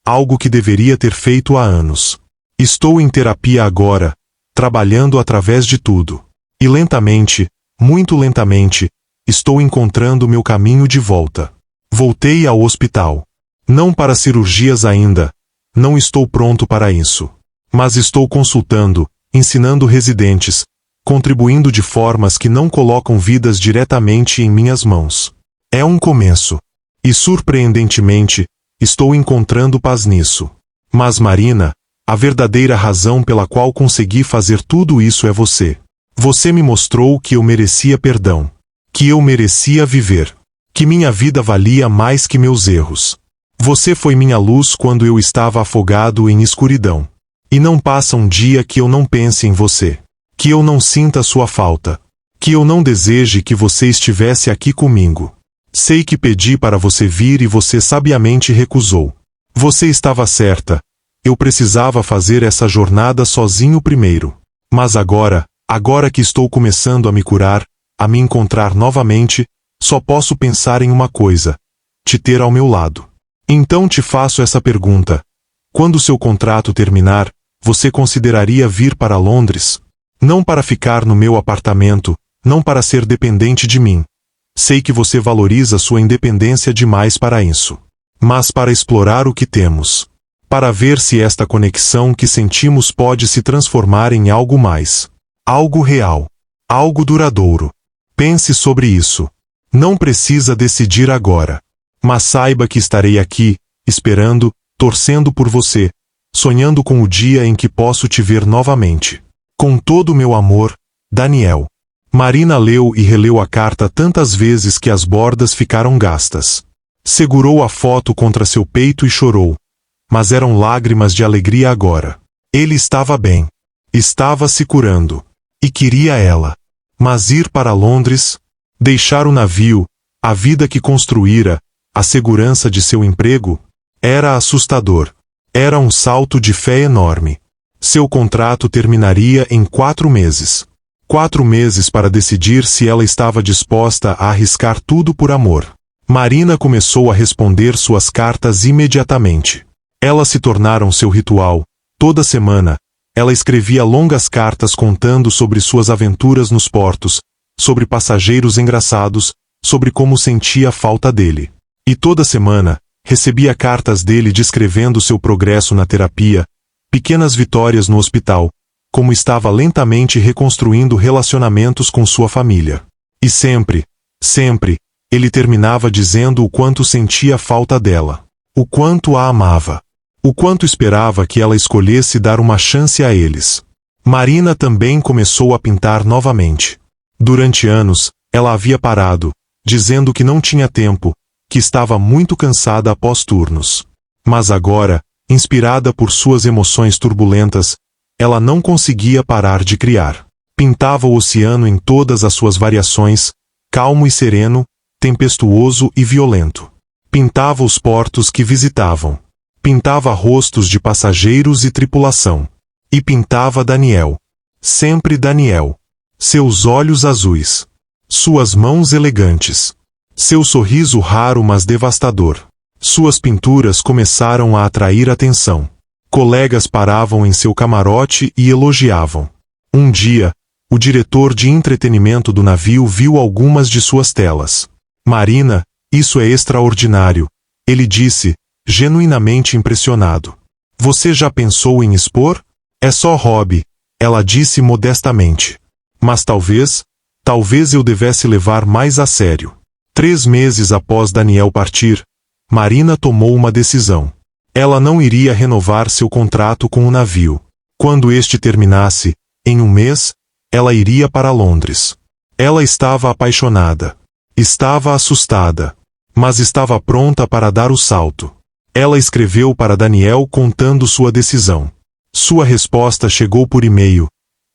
algo que deveria ter feito há anos. Estou em terapia agora, trabalhando através de tudo. E lentamente, muito lentamente, estou encontrando meu caminho de volta. Voltei ao hospital. Não para cirurgias ainda, não estou pronto para isso. Mas estou consultando, ensinando residentes, contribuindo de formas que não colocam vidas diretamente em minhas mãos. É um começo. E surpreendentemente, estou encontrando paz nisso. Mas Marina, a verdadeira razão pela qual consegui fazer tudo isso é você. Você me mostrou que eu merecia perdão. Que eu merecia viver. Que minha vida valia mais que meus erros. Você foi minha luz quando eu estava afogado em escuridão. E não passa um dia que eu não pense em você. Que eu não sinta sua falta. Que eu não deseje que você estivesse aqui comigo. Sei que pedi para você vir e você sabiamente recusou. Você estava certa. Eu precisava fazer essa jornada sozinho primeiro. Mas agora que estou começando a me curar, a me encontrar novamente, só posso pensar em uma coisa: te ter ao meu lado. Então te faço essa pergunta. Quando seu contrato terminar, você consideraria vir para Londres? Não para ficar no meu apartamento, não para ser dependente de mim. Sei que você valoriza sua independência demais para isso. Mas para explorar o que temos. Para ver se esta conexão que sentimos pode se transformar em algo mais. Algo real. Algo duradouro. Pense sobre isso. Não precisa decidir agora. Mas saiba que estarei aqui, esperando, torcendo por você, sonhando com o dia em que posso te ver novamente. Com todo o meu amor, Daniel. Marina leu e releu a carta tantas vezes que as bordas ficaram gastas. Segurou a foto contra seu peito e chorou. Mas eram lágrimas de alegria agora. Ele estava bem. Estava se curando. E queria ela. Mas ir para Londres, deixar o navio, a vida que construíra, a segurança de seu emprego, era assustador. Era um salto de fé enorme. Seu contrato terminaria em 4 meses. 4 meses para decidir se ela estava disposta a arriscar tudo por amor. Marina começou a responder suas cartas imediatamente. Elas se tornaram seu ritual. Toda semana, ela escrevia longas cartas contando sobre suas aventuras nos portos, sobre passageiros engraçados, sobre como sentia a falta dele. E toda semana, recebia cartas dele descrevendo seu progresso na terapia, pequenas vitórias no hospital, como estava lentamente reconstruindo relacionamentos com sua família. E sempre, ele terminava dizendo o quanto sentia falta dela, o quanto a amava, o quanto esperava que ela escolhesse dar uma chance a eles. Marina também começou a pintar novamente. Durante anos, ela havia parado, dizendo que não tinha tempo, que estava muito cansada após turnos. Mas agora, inspirada por suas emoções turbulentas, ela não conseguia parar de criar. Pintava o oceano em todas as suas variações, calmo e sereno, tempestuoso e violento. Pintava os portos que visitavam. Pintava rostos de passageiros e tripulação. E pintava Daniel. Sempre Daniel. Seus olhos azuis. Suas mãos elegantes. Seu sorriso raro mas devastador. Suas pinturas começaram a atrair atenção. Colegas paravam em seu camarote e elogiavam. Um dia, o diretor de entretenimento do navio viu algumas de suas telas. Marina, isso é extraordinário, ele disse, genuinamente impressionado. Você já pensou em expor? É só hobby, ela disse modestamente. Mas talvez eu devesse levar mais a sério. 3 meses após Daniel partir, Marina tomou uma decisão. Ela não iria renovar seu contrato com o navio. Quando este terminasse, em 1 mês, ela iria para Londres. Ela estava apaixonada. Estava assustada. Mas estava pronta para dar o salto. Ela escreveu para Daniel contando sua decisão. Sua resposta chegou por e-mail.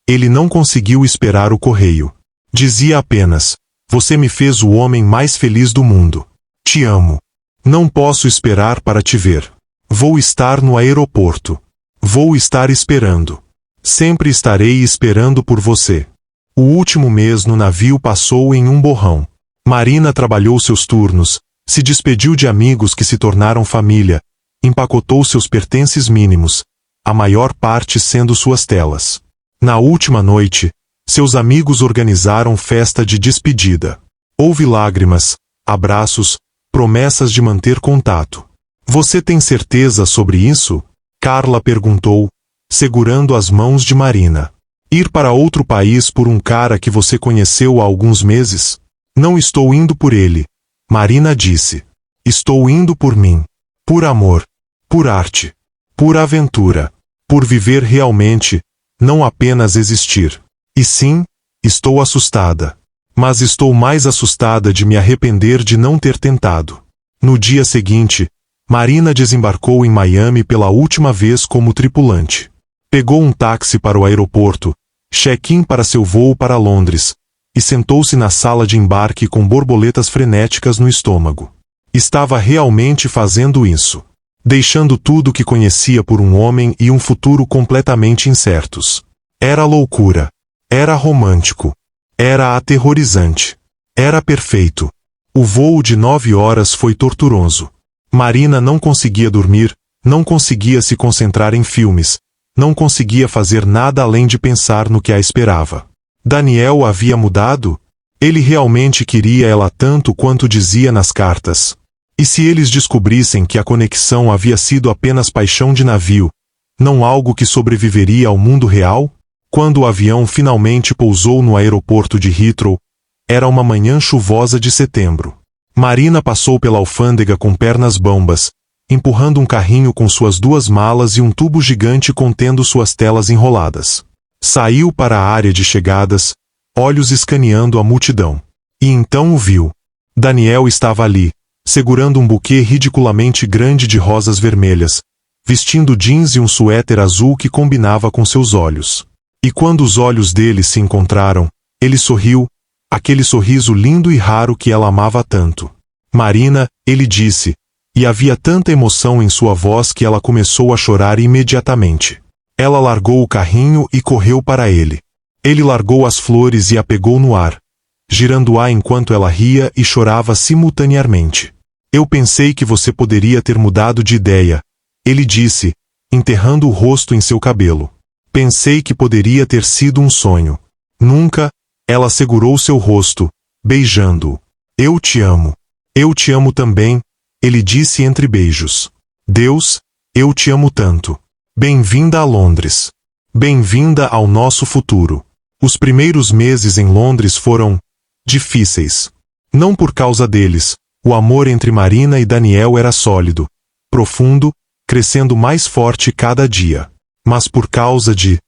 Ele não conseguiu esperar o correio. Dizia apenas: você me fez o homem mais feliz do mundo. Te amo. Não posso esperar para te ver. Vou estar no aeroporto. Vou estar esperando. Sempre estarei esperando por você. O último mês no navio passou em um borrão. Marina trabalhou seus turnos, se despediu de amigos que se tornaram família, empacotou seus pertences mínimos, a maior parte sendo suas telas. Na última noite, seus amigos organizaram festa de despedida. Houve lágrimas, abraços, promessas de manter contato. Você tem certeza sobre isso? Carla perguntou, segurando as mãos de Marina. Ir para outro país por um cara que você conheceu há alguns meses? Não estou indo por ele, Marina disse. Estou indo por mim. Por amor. Por arte. Por aventura. Por viver realmente, não apenas existir. E sim, estou assustada. Mas estou mais assustada de me arrepender de não ter tentado. No dia seguinte, Marina desembarcou em Miami pela última vez como tripulante. Pegou um táxi para o aeroporto, check-in para seu voo para Londres, e sentou-se na sala de embarque com borboletas frenéticas no estômago. Estava realmente fazendo isso. Deixando tudo que conhecia por um homem e um futuro completamente incertos. Era loucura. Era romântico. Era aterrorizante. Era perfeito. O voo de 9 horas foi torturoso. Marina não conseguia dormir, não conseguia se concentrar em filmes, não conseguia fazer nada além de pensar no que a esperava. Daniel havia mudado? Ele realmente queria ela tanto quanto dizia nas cartas. E se eles descobrissem que a conexão havia sido apenas paixão de navio, não algo que sobreviveria ao mundo real? Quando o avião finalmente pousou no aeroporto de Heathrow, era uma manhã chuvosa de setembro. Marina passou pela alfândega com pernas bambas, empurrando um carrinho com suas 2 malas e um tubo gigante contendo suas telas enroladas. Saiu para a área de chegadas, olhos escaneando a multidão. E então o viu. Daniel estava ali, segurando um buquê ridiculamente grande de rosas vermelhas, vestindo jeans e um suéter azul que combinava com seus olhos. E quando os olhos dele se encontraram, ele sorriu, aquele sorriso lindo e raro que ela amava tanto. Marina, ele disse, e havia tanta emoção em sua voz que ela começou a chorar imediatamente. Ela largou o carrinho e correu para ele. Ele largou as flores e a pegou no ar, girando-a enquanto ela ria e chorava simultaneamente. Eu pensei que você poderia ter mudado de ideia, ele disse, enterrando o rosto em seu cabelo. Pensei que poderia ter sido um sonho. Nunca, ela segurou seu rosto, beijando-o. Eu te amo. Eu te amo também, ele disse entre beijos. Deus, eu te amo tanto. Bem-vinda a Londres. Bem-vinda ao nosso futuro. Os primeiros meses em Londres foram difíceis. Não por causa deles, o amor entre Marina e Daniel era sólido, profundo, crescendo mais forte cada dia. Mas por causa de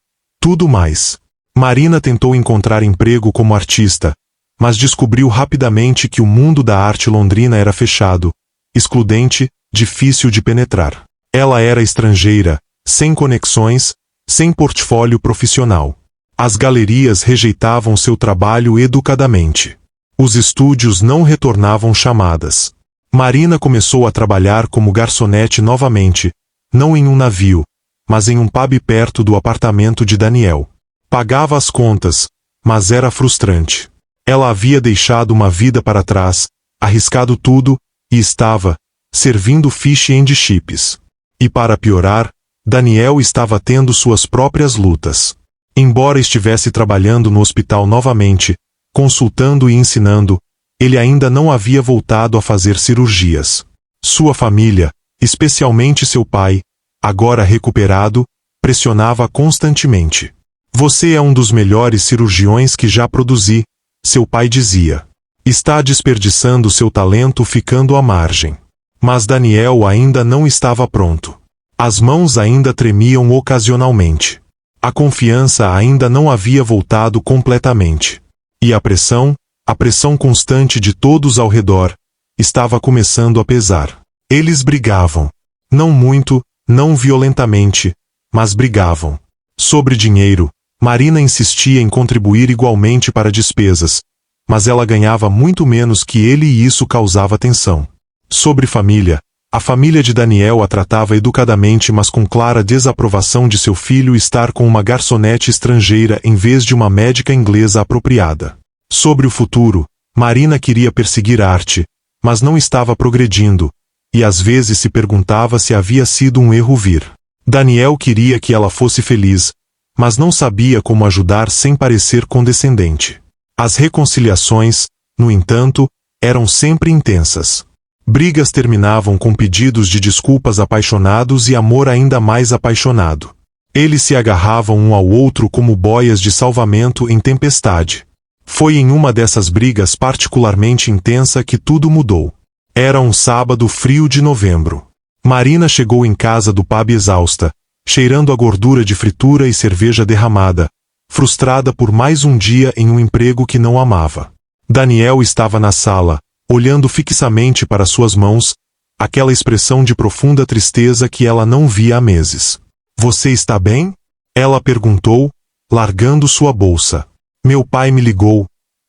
tudo mais. Marina tentou encontrar emprego como artista, mas descobriu rapidamente que o mundo da arte londrina era fechado, excludente, difícil de penetrar. Ela era estrangeira, sem conexões, sem portfólio profissional. As galerias rejeitavam seu trabalho educadamente. Os estúdios não retornavam chamadas. Marina começou a trabalhar como garçonete novamente, não em um navio, mas em um pub perto do apartamento de Daniel. Pagava as contas, mas era frustrante. Ela havia deixado uma vida para trás, arriscado tudo, e estava servindo fish and chips. E para piorar, Daniel estava tendo suas próprias lutas. Embora estivesse trabalhando no hospital novamente, consultando e ensinando, ele ainda não havia voltado a fazer cirurgias. Sua família, especialmente seu pai, agora recuperado, pressionava constantemente. Você é um dos melhores cirurgiões que já produzi, seu pai dizia. Está desperdiçando seu talento ficando à margem. Mas Daniel ainda não estava pronto. As mãos ainda tremiam ocasionalmente. A confiança ainda não havia voltado completamente. E a pressão constante de todos ao redor, estava começando a pesar. Eles brigavam. Não muito, não violentamente, mas brigavam. Sobre dinheiro, Marina insistia em contribuir igualmente para despesas, mas ela ganhava muito menos que ele e isso causava tensão. Sobre família, a família de Daniel a tratava educadamente mas com clara desaprovação de seu filho estar com uma garçonete estrangeira em vez de uma médica inglesa apropriada. Sobre o futuro, Marina queria perseguir arte, mas não estava progredindo, e às vezes se perguntava se havia sido um erro vir. Daniel queria que ela fosse feliz, mas não sabia como ajudar sem parecer condescendente. As reconciliações, no entanto, eram sempre intensas. Brigas terminavam com pedidos de desculpas apaixonados e amor ainda mais apaixonado. Eles se agarravam um ao outro como boias de salvamento em tempestade. Foi em uma dessas brigas particularmente intensa que tudo mudou. Era um sábado frio de novembro. Marina chegou em casa do pub exausta, cheirando a gordura de fritura e cerveja derramada, frustrada por mais um dia em um emprego que não amava. Daniel estava na sala, olhando fixamente para suas mãos, aquela expressão de profunda tristeza que ela não via há meses. Você está bem? Ela perguntou, largando sua bolsa. Meu pai me ligou.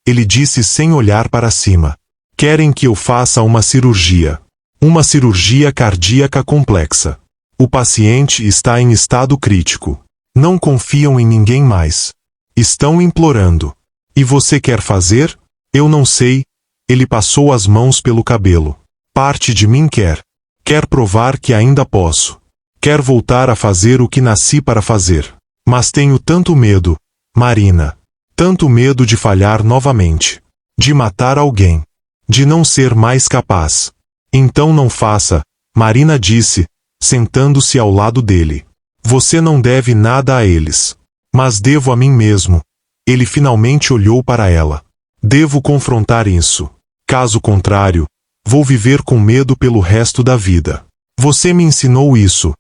Ele disse sem olhar para cima. Querem que eu faça uma cirurgia. Uma cirurgia cardíaca complexa. O paciente está em estado crítico. Não confiam em ninguém mais. Estão implorando. E você quer fazer? Eu não sei. Ele passou as mãos pelo cabelo. Parte de mim quer. Quer provar que ainda posso. Quer voltar a fazer o que nasci para fazer. Mas tenho tanto medo, Marina. Tanto medo de falhar novamente. De matar alguém. De não ser mais capaz. Então não faça, Marina disse, sentando-se ao lado dele. Você não deve nada a eles. Mas devo a mim mesmo. Ele finalmente olhou para ela. Devo confrontar isso. Caso contrário, vou viver com medo pelo resto da vida. Você me ensinou isso.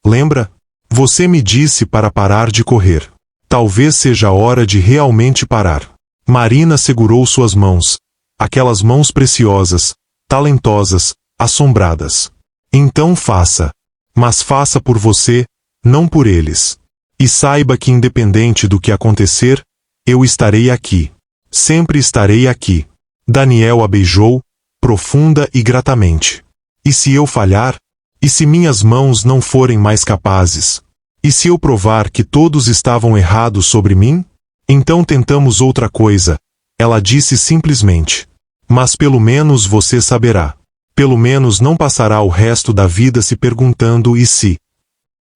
Lembra? Você me disse para parar de correr. Talvez seja a hora de realmente parar. Marina segurou suas mãos, aquelas mãos preciosas, talentosas, assombradas. Então faça. Mas faça por você, não por eles. E saiba que independente do que acontecer, eu estarei aqui. Sempre estarei aqui. Daniel a beijou, profunda e gratamente. E se eu falhar? E se minhas mãos não forem mais capazes? E se eu provar que todos estavam errados sobre mim? Então tentamos outra coisa, ela disse simplesmente. Mas pelo menos você saberá. Pelo menos não passará o resto da vida se perguntando e se.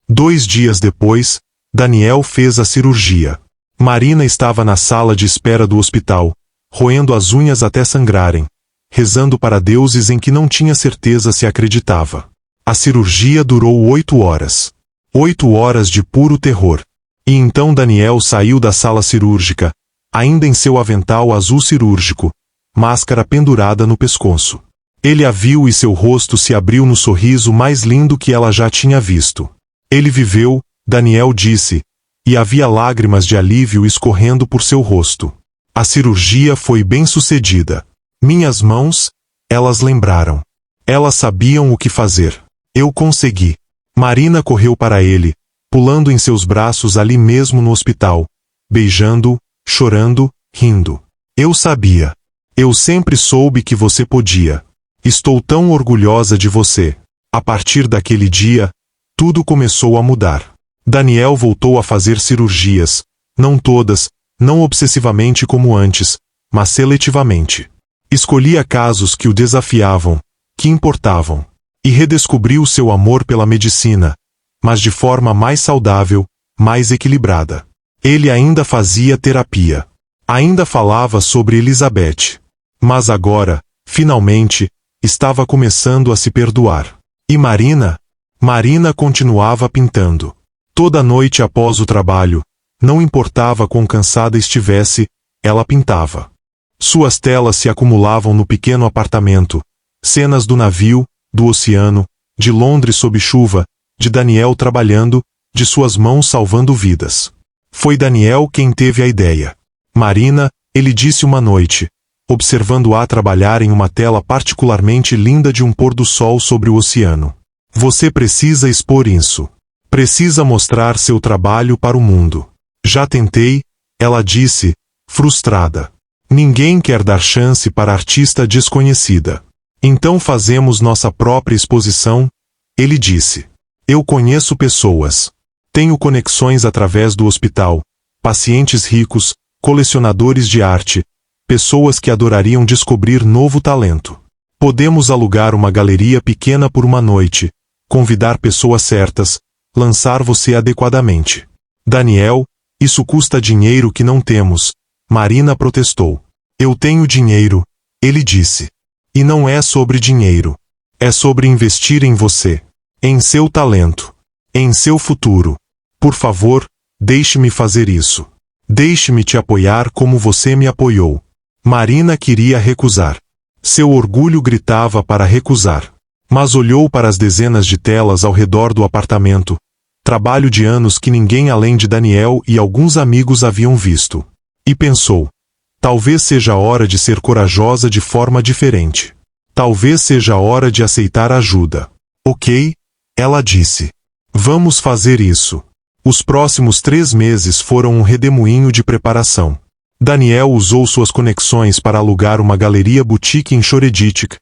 2 dias depois, Daniel fez a cirurgia. Marina estava na sala de espera do hospital, roendo as unhas até sangrarem, rezando para deuses em que não tinha certeza se acreditava. A cirurgia durou 8 horas. 8 horas de puro terror. E então Daniel saiu da sala cirúrgica, ainda em seu avental azul cirúrgico, máscara pendurada no pescoço. Ele a viu e seu rosto se abriu no sorriso mais lindo que ela já tinha visto. Ele viveu, Daniel disse, e havia lágrimas de alívio escorrendo por seu rosto. A cirurgia foi bem-sucedida. Minhas mãos, elas lembraram. Elas sabiam o que fazer. Eu consegui. Marina correu para ele, pulando em seus braços ali mesmo no hospital, beijando-o, chorando, rindo. Eu sabia. Eu sempre soube que você podia. Estou tão orgulhosa de você. A partir daquele dia, tudo começou a mudar. Daniel voltou a fazer cirurgias, não todas, não obsessivamente como antes, mas seletivamente. Escolhia casos que o desafiavam, que importavam. E redescobriu seu amor pela medicina, mas de forma mais saudável, mais equilibrada. Ele ainda fazia terapia. Ainda falava sobre Elizabeth. Mas agora, finalmente, estava começando a se perdoar. E Marina? Marina continuava pintando. Toda noite após o trabalho, não importava quão cansada estivesse, ela pintava. Suas telas se acumulavam no pequeno apartamento, cenas do navio, do oceano, de Londres sob chuva, de Daniel trabalhando, de suas mãos salvando vidas. Foi Daniel quem teve a ideia. Marina, ele disse uma noite, observando-a trabalhar em uma tela particularmente linda de um pôr do sol sobre o oceano. Você precisa expor isso. Precisa mostrar seu trabalho para o mundo. Já tentei, ela disse, frustrada. Ninguém quer dar chance para artista desconhecida. Então fazemos nossa própria exposição, ele disse. Eu conheço pessoas. Tenho conexões através do hospital, pacientes ricos, colecionadores de arte, pessoas que adorariam descobrir novo talento. Podemos alugar uma galeria pequena por uma noite, convidar pessoas certas, lançar você adequadamente. Daniel, isso custa dinheiro que não temos, Marina protestou. Eu tenho dinheiro, ele disse. E não é sobre dinheiro. É sobre investir em você. Em seu talento. Em seu futuro. Por favor, deixe-me fazer isso. Deixe-me te apoiar como você me apoiou. Marina queria recusar. Seu orgulho gritava para recusar. Mas olhou para as dezenas de telas ao redor do apartamento. Trabalho de anos que ninguém além de Daniel e alguns amigos haviam visto. E pensou. Talvez seja a hora de ser corajosa de forma diferente. Talvez seja a hora de aceitar ajuda. Ok, ela disse. Vamos fazer isso. Os próximos 3 meses foram um redemoinho de preparação. Daniel usou suas conexões para alugar uma galeria boutique em Shoreditch,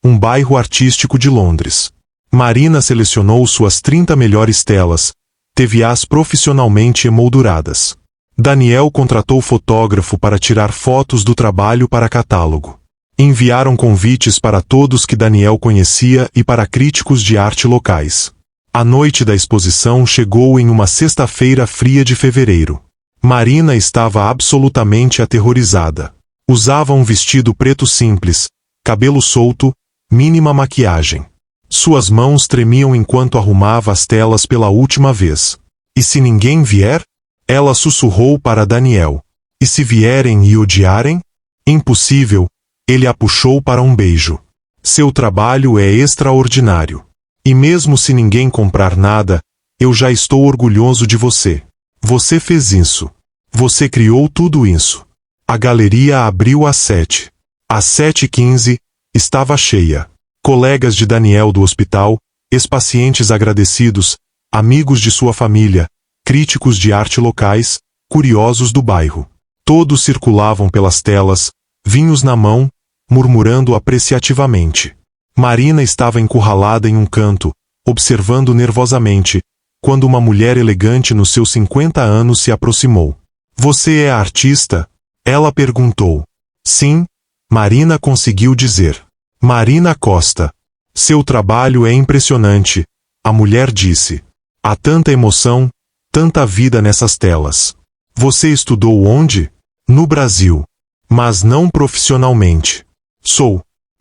um bairro artístico de Londres. Marina selecionou suas 30 melhores telas, teve-as profissionalmente emolduradas. Daniel contratou fotógrafo para tirar fotos do trabalho para catálogo. Enviaram convites para todos que Daniel conhecia e para críticos de arte locais. A noite da exposição chegou em uma sexta-feira fria de fevereiro. Marina estava absolutamente aterrorizada. Usava um vestido preto simples, cabelo solto, mínima maquiagem. Suas mãos tremiam enquanto arrumava as telas pela última vez. E se ninguém vier? Ela sussurrou para Daniel. E se vierem e odiarem? Impossível, ele a puxou para um beijo. Seu trabalho é extraordinário. E mesmo se ninguém comprar nada, eu já estou orgulhoso de você. Você fez isso. Você criou tudo isso. A galeria abriu às 7. Às 7h15, estava cheia. Colegas de Daniel do hospital, ex-pacientes agradecidos, amigos de sua família, críticos de arte locais, curiosos do bairro. Todos circulavam pelas telas, vinhos na mão, murmurando apreciativamente. Marina estava encurralada em um canto, observando nervosamente, quando uma mulher elegante nos seus 50 anos se aproximou. Você é artista? Ela perguntou. Sim, Marina conseguiu dizer. Marina Costa. Seu trabalho é impressionante, a mulher disse. Há tanta emoção, tanta vida nessas telas. Você estudou onde? No Brasil. Mas não profissionalmente.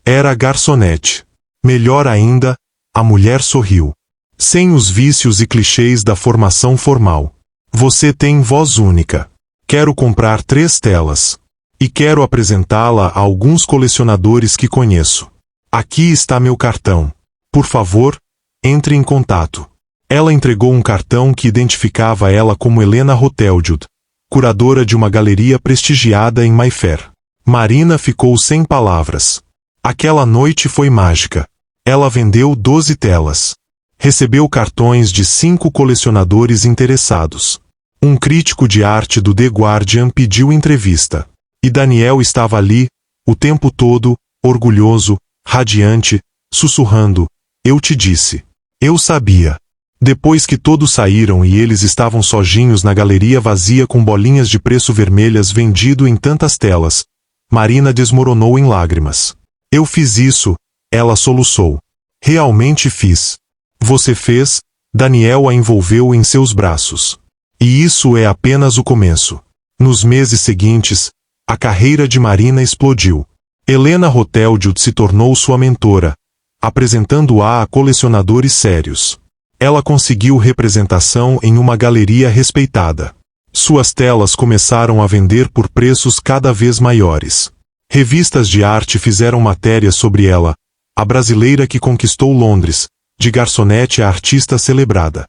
Era garçonete. Melhor ainda, a mulher sorriu. Sem os vícios e clichês da formação formal. Você tem voz única. Quero comprar 3 telas. E quero apresentá-la a alguns colecionadores que conheço. Aqui está meu cartão. Por favor, entre em contato. Ela entregou um cartão que identificava ela como Helena Hoteljud, curadora de uma galeria prestigiada em Mayfair. Marina ficou sem palavras. Aquela noite foi mágica. Ela vendeu 12 telas. Recebeu cartões de 5 colecionadores interessados. Um crítico de arte do The Guardian pediu entrevista. E Daniel estava ali, o tempo todo, orgulhoso, radiante, sussurrando, eu te disse. Eu sabia. Depois que todos saíram e eles estavam sozinhos na galeria vazia com bolinhas de preço vermelhas vendido em tantas telas, Marina desmoronou em lágrimas. Eu fiz isso, ela soluçou. Realmente fiz. Você fez, Daniel a envolveu em seus braços. E isso é apenas o começo. Nos meses seguintes, a carreira de Marina explodiu. Helena Hoteljud se tornou sua mentora, apresentando-a a colecionadores sérios. Ela conseguiu representação em uma galeria respeitada. Suas telas começaram a vender por preços cada vez maiores. Revistas de arte fizeram matérias sobre ela, a brasileira que conquistou Londres, de garçonete a artista celebrada.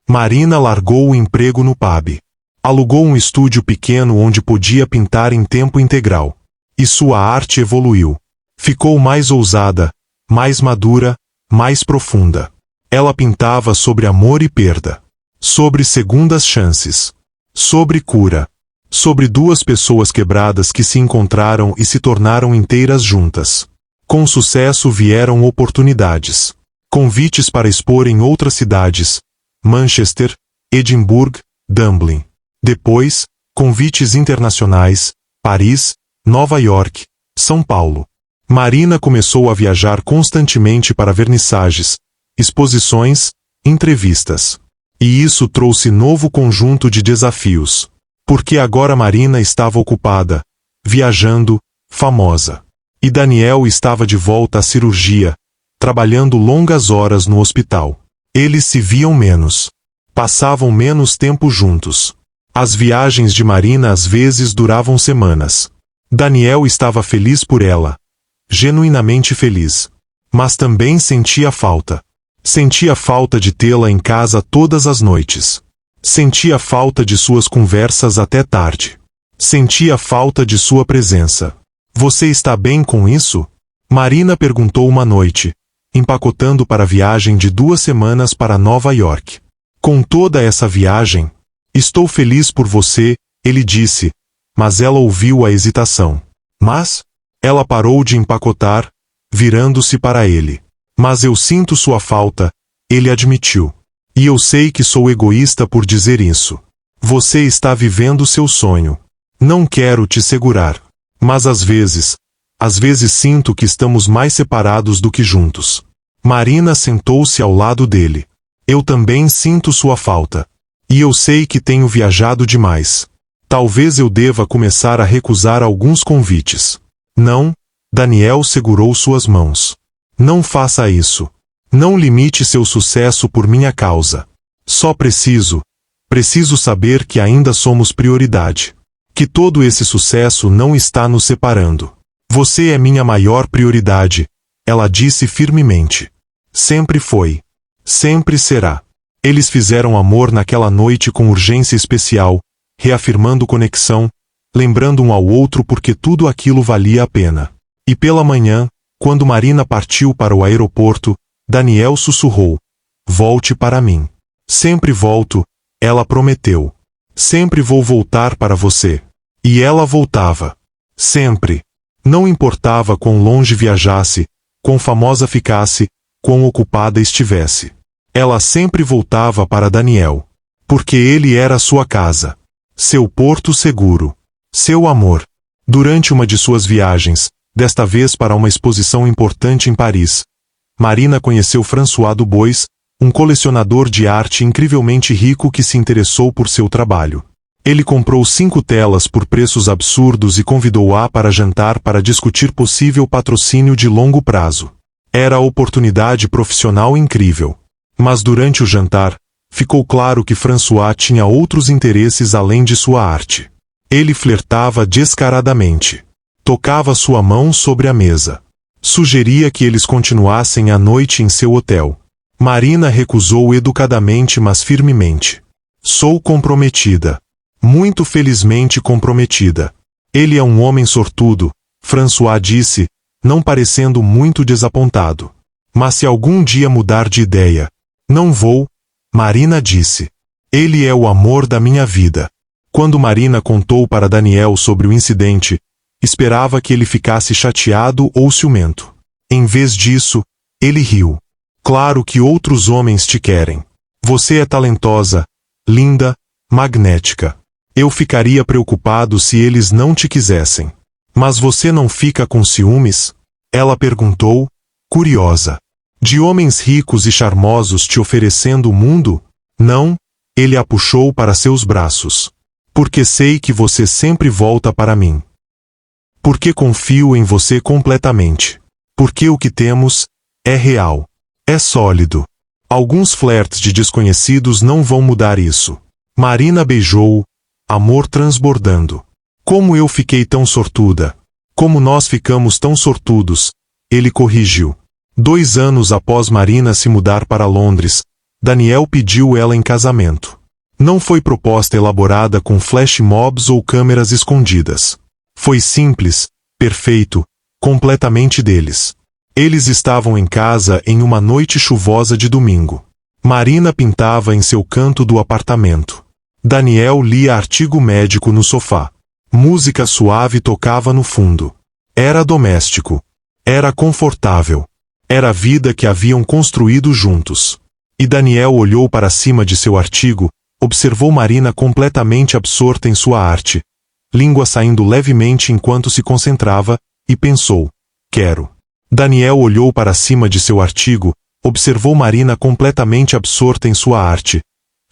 Marina largou o emprego no pub. Alugou um estúdio pequeno onde podia pintar em tempo integral. E sua arte evoluiu. Ficou mais ousada, mais madura, mais profunda. Ela pintava sobre amor e perda. Sobre segundas chances. Sobre cura. Sobre 2 pessoas quebradas que se encontraram e se tornaram inteiras juntas. Com sucesso vieram oportunidades. Convites para expor em outras cidades. Manchester, Edimburgo, Dublin. Depois, convites internacionais, Paris, Nova York, São Paulo. Marina começou a viajar constantemente para vernissagens, exposições, entrevistas. E isso trouxe novo conjunto de desafios. Porque agora Marina estava ocupada, viajando, famosa. E Daniel estava de volta à cirurgia, trabalhando longas horas no hospital. Eles se viam menos. Passavam menos tempo juntos. As viagens de Marina às vezes duravam semanas. Daniel estava feliz por ela. Genuinamente feliz. Mas também sentia falta. Sentia falta de tê-la em casa todas as noites. Sentia falta de suas conversas até tarde. Sentia falta de sua presença. Você está bem com isso? Marina perguntou uma noite, empacotando para a viagem de 2 semanas para Nova York. Com toda essa viagem, estou feliz por você, ele disse, mas ela ouviu a hesitação. Mas? Ela parou de empacotar, virando-se para ele. Mas eu sinto sua falta, ele admitiu. E eu sei que sou egoísta por dizer isso. Você está vivendo seu sonho. Não quero te segurar. Mas às vezes sinto que estamos mais separados do que juntos. Marina sentou-se ao lado dele. Eu também sinto sua falta. E eu sei que tenho viajado demais. Talvez eu deva começar a recusar alguns convites. Não, Daniel segurou suas mãos. Não faça isso. Não limite seu sucesso por minha causa. Só preciso saber que ainda somos prioridade. Que todo esse sucesso não está nos separando. Você é minha maior prioridade, ela disse firmemente. Sempre foi. Sempre será. Eles fizeram amor naquela noite com urgência especial, reafirmando conexão, lembrando um ao outro porque tudo aquilo valia a pena. E pela manhã, quando Marina partiu para o aeroporto, Daniel sussurrou: "Volte para mim." "Sempre volto", ela prometeu. "Sempre vou voltar para você." E ela voltava. Sempre. Não importava quão longe viajasse, quão famosa ficasse, quão ocupada estivesse. Ela sempre voltava para Daniel. Porque ele era sua casa. Seu porto seguro. Seu amor. Durante uma de suas viagens, desta vez para uma exposição importante em Paris, Marina conheceu François Dubois, um colecionador de arte incrivelmente rico que se interessou por seu trabalho. Ele comprou 5 telas por preços absurdos e convidou-a para jantar para discutir possível patrocínio de longo prazo. Era a oportunidade profissional incrível. Mas durante o jantar, ficou claro que François tinha outros interesses além de sua arte. Ele flertava descaradamente. Tocava sua mão sobre a mesa. Sugeria que eles continuassem a noite em seu hotel. Marina recusou educadamente, mas firmemente. "Sou comprometida. Muito felizmente comprometida." "Ele é um homem sortudo", François disse, não parecendo muito desapontado. "Mas se algum dia mudar de ideia." "Não vou", Marina disse. "Ele é o amor da minha vida." Quando Marina contou para Daniel sobre o incidente, esperava que ele ficasse chateado ou ciumento. Em vez disso, ele riu. "Claro que outros homens te querem. Você é talentosa, linda, magnética. Eu ficaria preocupado se eles não te quisessem." "Mas você não fica com ciúmes?" ela perguntou, curiosa. "De homens ricos e charmosos te oferecendo o mundo?" "Não", ele a puxou para seus braços. "Porque sei que você sempre volta para mim. Porque confio em você completamente. Porque o que temos é real. É sólido. Alguns flertes de desconhecidos não vão mudar isso." Marina beijou-o, amor transbordando. "Como eu fiquei tão sortuda. Como nós ficamos tão sortudos", ele corrigiu. 2 anos após Marina se mudar para Londres, Daniel pediu ela em casamento. Não foi proposta elaborada com flash mobs ou câmeras escondidas. Foi simples, perfeito, completamente deles. Eles estavam em casa em uma noite chuvosa de domingo. Marina pintava em seu canto do apartamento. Daniel lia artigo médico no sofá. Música suave tocava no fundo. Era doméstico. Era confortável. Era a vida que haviam construído juntos. E Daniel olhou para cima de seu artigo, observou Marina completamente absorta em sua arte, língua saindo levemente enquanto se concentrava, e pensou: "Quero." Daniel olhou para cima de seu artigo, observou Marina completamente absorta em sua arte,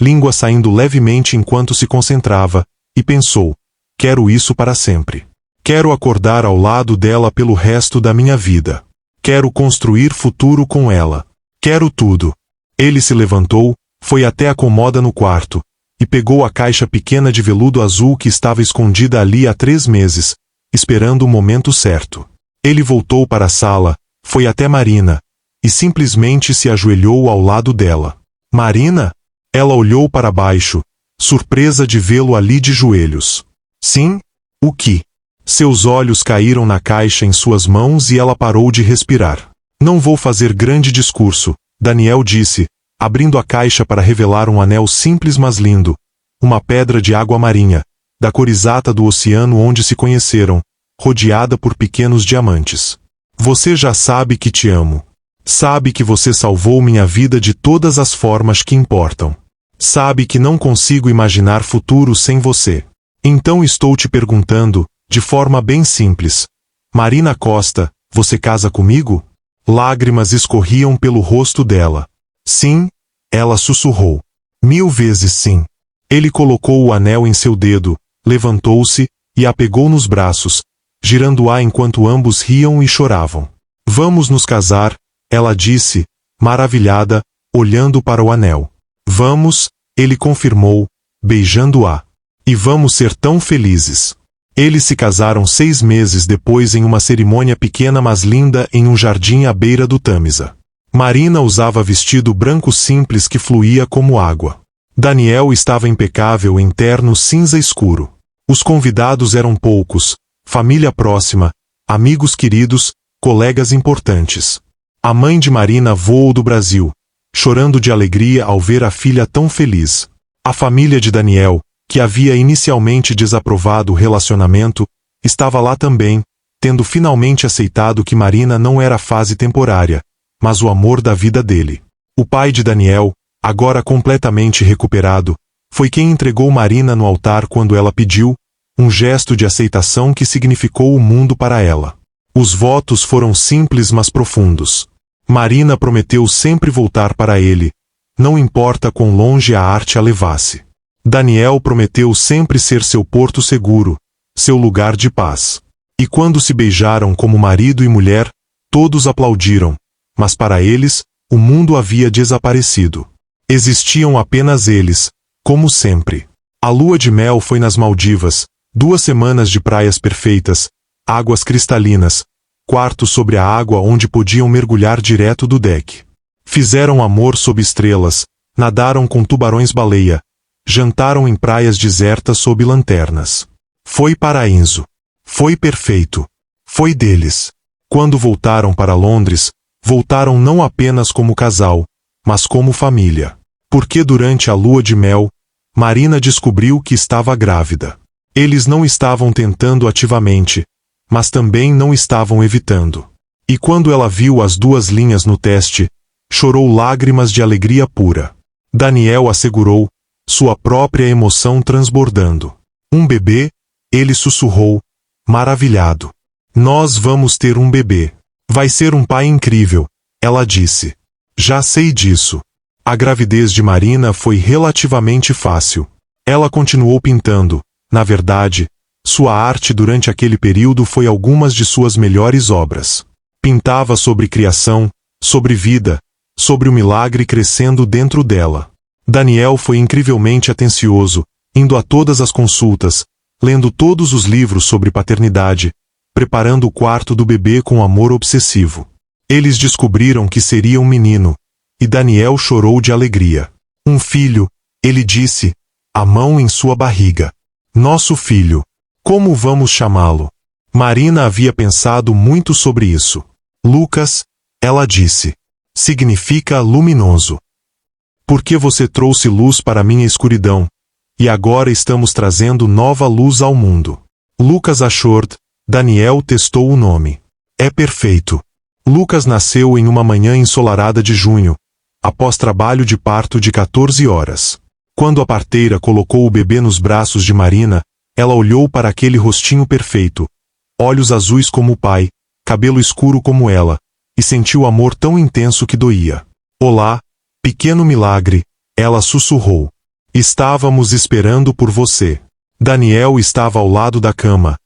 língua saindo levemente enquanto se concentrava, e pensou: "Quero isso para sempre. Quero acordar ao lado dela pelo resto da minha vida. Quero construir futuro com ela. Quero tudo." Ele se levantou, foi até a cômoda no quarto, e pegou a caixa pequena de veludo azul que estava escondida ali há 3 meses, esperando o momento certo. Ele voltou para a sala, foi até Marina, e simplesmente se ajoelhou ao lado dela. "Marina?" Ela olhou para baixo, surpresa de vê-lo ali de joelhos. "Sim? O que?" Seus olhos caíram na caixa em suas mãos e ela parou de respirar. "Não vou fazer grande discurso", Daniel disse, abrindo a caixa para revelar um anel simples mas lindo, uma pedra de água marinha, da cor exata do oceano onde se conheceram, rodeada por pequenos diamantes. "Você já sabe que te amo. Sabe que você salvou minha vida de todas as formas que importam. Sabe que não consigo imaginar futuro sem você. Então estou te perguntando, de forma bem simples: Marina Costa, você casa comigo?" Lágrimas escorriam pelo rosto dela. "Sim", ela sussurrou. "1000 vezes sim." Ele colocou o anel em seu dedo, levantou-se, e a pegou nos braços, girando-a enquanto ambos riam e choravam. "Vamos nos casar", ela disse, maravilhada, olhando para o anel. "Vamos", ele confirmou, beijando-a. "E vamos ser tão felizes." Eles se casaram 6 meses depois em uma cerimônia pequena mas linda em um jardim à beira do Tâmisa. Marina usava vestido branco simples que fluía como água. Daniel estava impecável em terno cinza escuro. Os convidados eram poucos, família próxima, amigos queridos, colegas importantes. A mãe de Marina voou do Brasil, chorando de alegria ao ver a filha tão feliz. A família de Daniel, que havia inicialmente desaprovado o relacionamento, estava lá também, tendo finalmente aceitado que Marina não era fase temporária, mas o amor da vida dele. O pai de Daniel, agora completamente recuperado, foi quem entregou Marina no altar quando ela pediu, um gesto de aceitação que significou o mundo para ela. Os votos foram simples mas profundos. Marina prometeu sempre voltar para ele, não importa quão longe a arte a levasse. Daniel prometeu sempre ser seu porto seguro, seu lugar de paz. E quando se beijaram como marido e mulher, todos aplaudiram, mas para eles, o mundo havia desaparecido. Existiam apenas eles, como sempre. A lua de mel foi nas Maldivas, 2 semanas de praias perfeitas, águas cristalinas, quartos sobre a água onde podiam mergulhar direto do deck. Fizeram amor sob estrelas, nadaram com tubarões-baleia, jantaram em praias desertas sob lanternas. Foi paraíso. Foi perfeito. Foi deles. Quando voltaram para Londres, voltaram não apenas como casal, mas como família. Porque durante a lua de mel, Marina descobriu que estava grávida. Eles não estavam tentando ativamente, mas também não estavam evitando. E quando ela viu as 2 linhas no teste, chorou lágrimas de alegria pura. Daniel assegurou, sua própria emoção transbordando. Um bebê? Ele sussurrou, maravilhado. Nós vamos ter um bebê. Vai ser um pai incrível, ela disse. Já sei disso. A gravidez de Marina foi relativamente fácil. Ela continuou pintando. Na verdade, sua arte durante aquele período foi algumas de suas melhores obras. Pintava sobre criação, sobre vida, sobre o milagre crescendo dentro dela. Daniel foi incrivelmente atencioso, indo a todas as consultas, lendo todos os livros sobre paternidade, preparando o quarto do bebê com amor obsessivo. Eles descobriram que seria um menino, e Daniel chorou de alegria. Um filho, ele disse, a mão em sua barriga. Nosso filho. Como vamos chamá-lo? Marina havia pensado muito sobre isso. Lucas, ela disse. Significa luminoso. Porque você trouxe luz para minha escuridão, e agora estamos trazendo nova luz ao mundo. Lucas Ashford, Daniel testou o nome. É perfeito. Lucas nasceu em uma manhã ensolarada de junho, após trabalho de parto de 14 horas. Quando a parteira colocou o bebê nos braços de Marina, ela olhou para aquele rostinho perfeito, olhos azuis como o pai, cabelo escuro como ela, e sentiu amor tão intenso que doía. Olá, pequeno milagre, ela sussurrou. Estávamos esperando por você. Daniel estava ao lado da cama,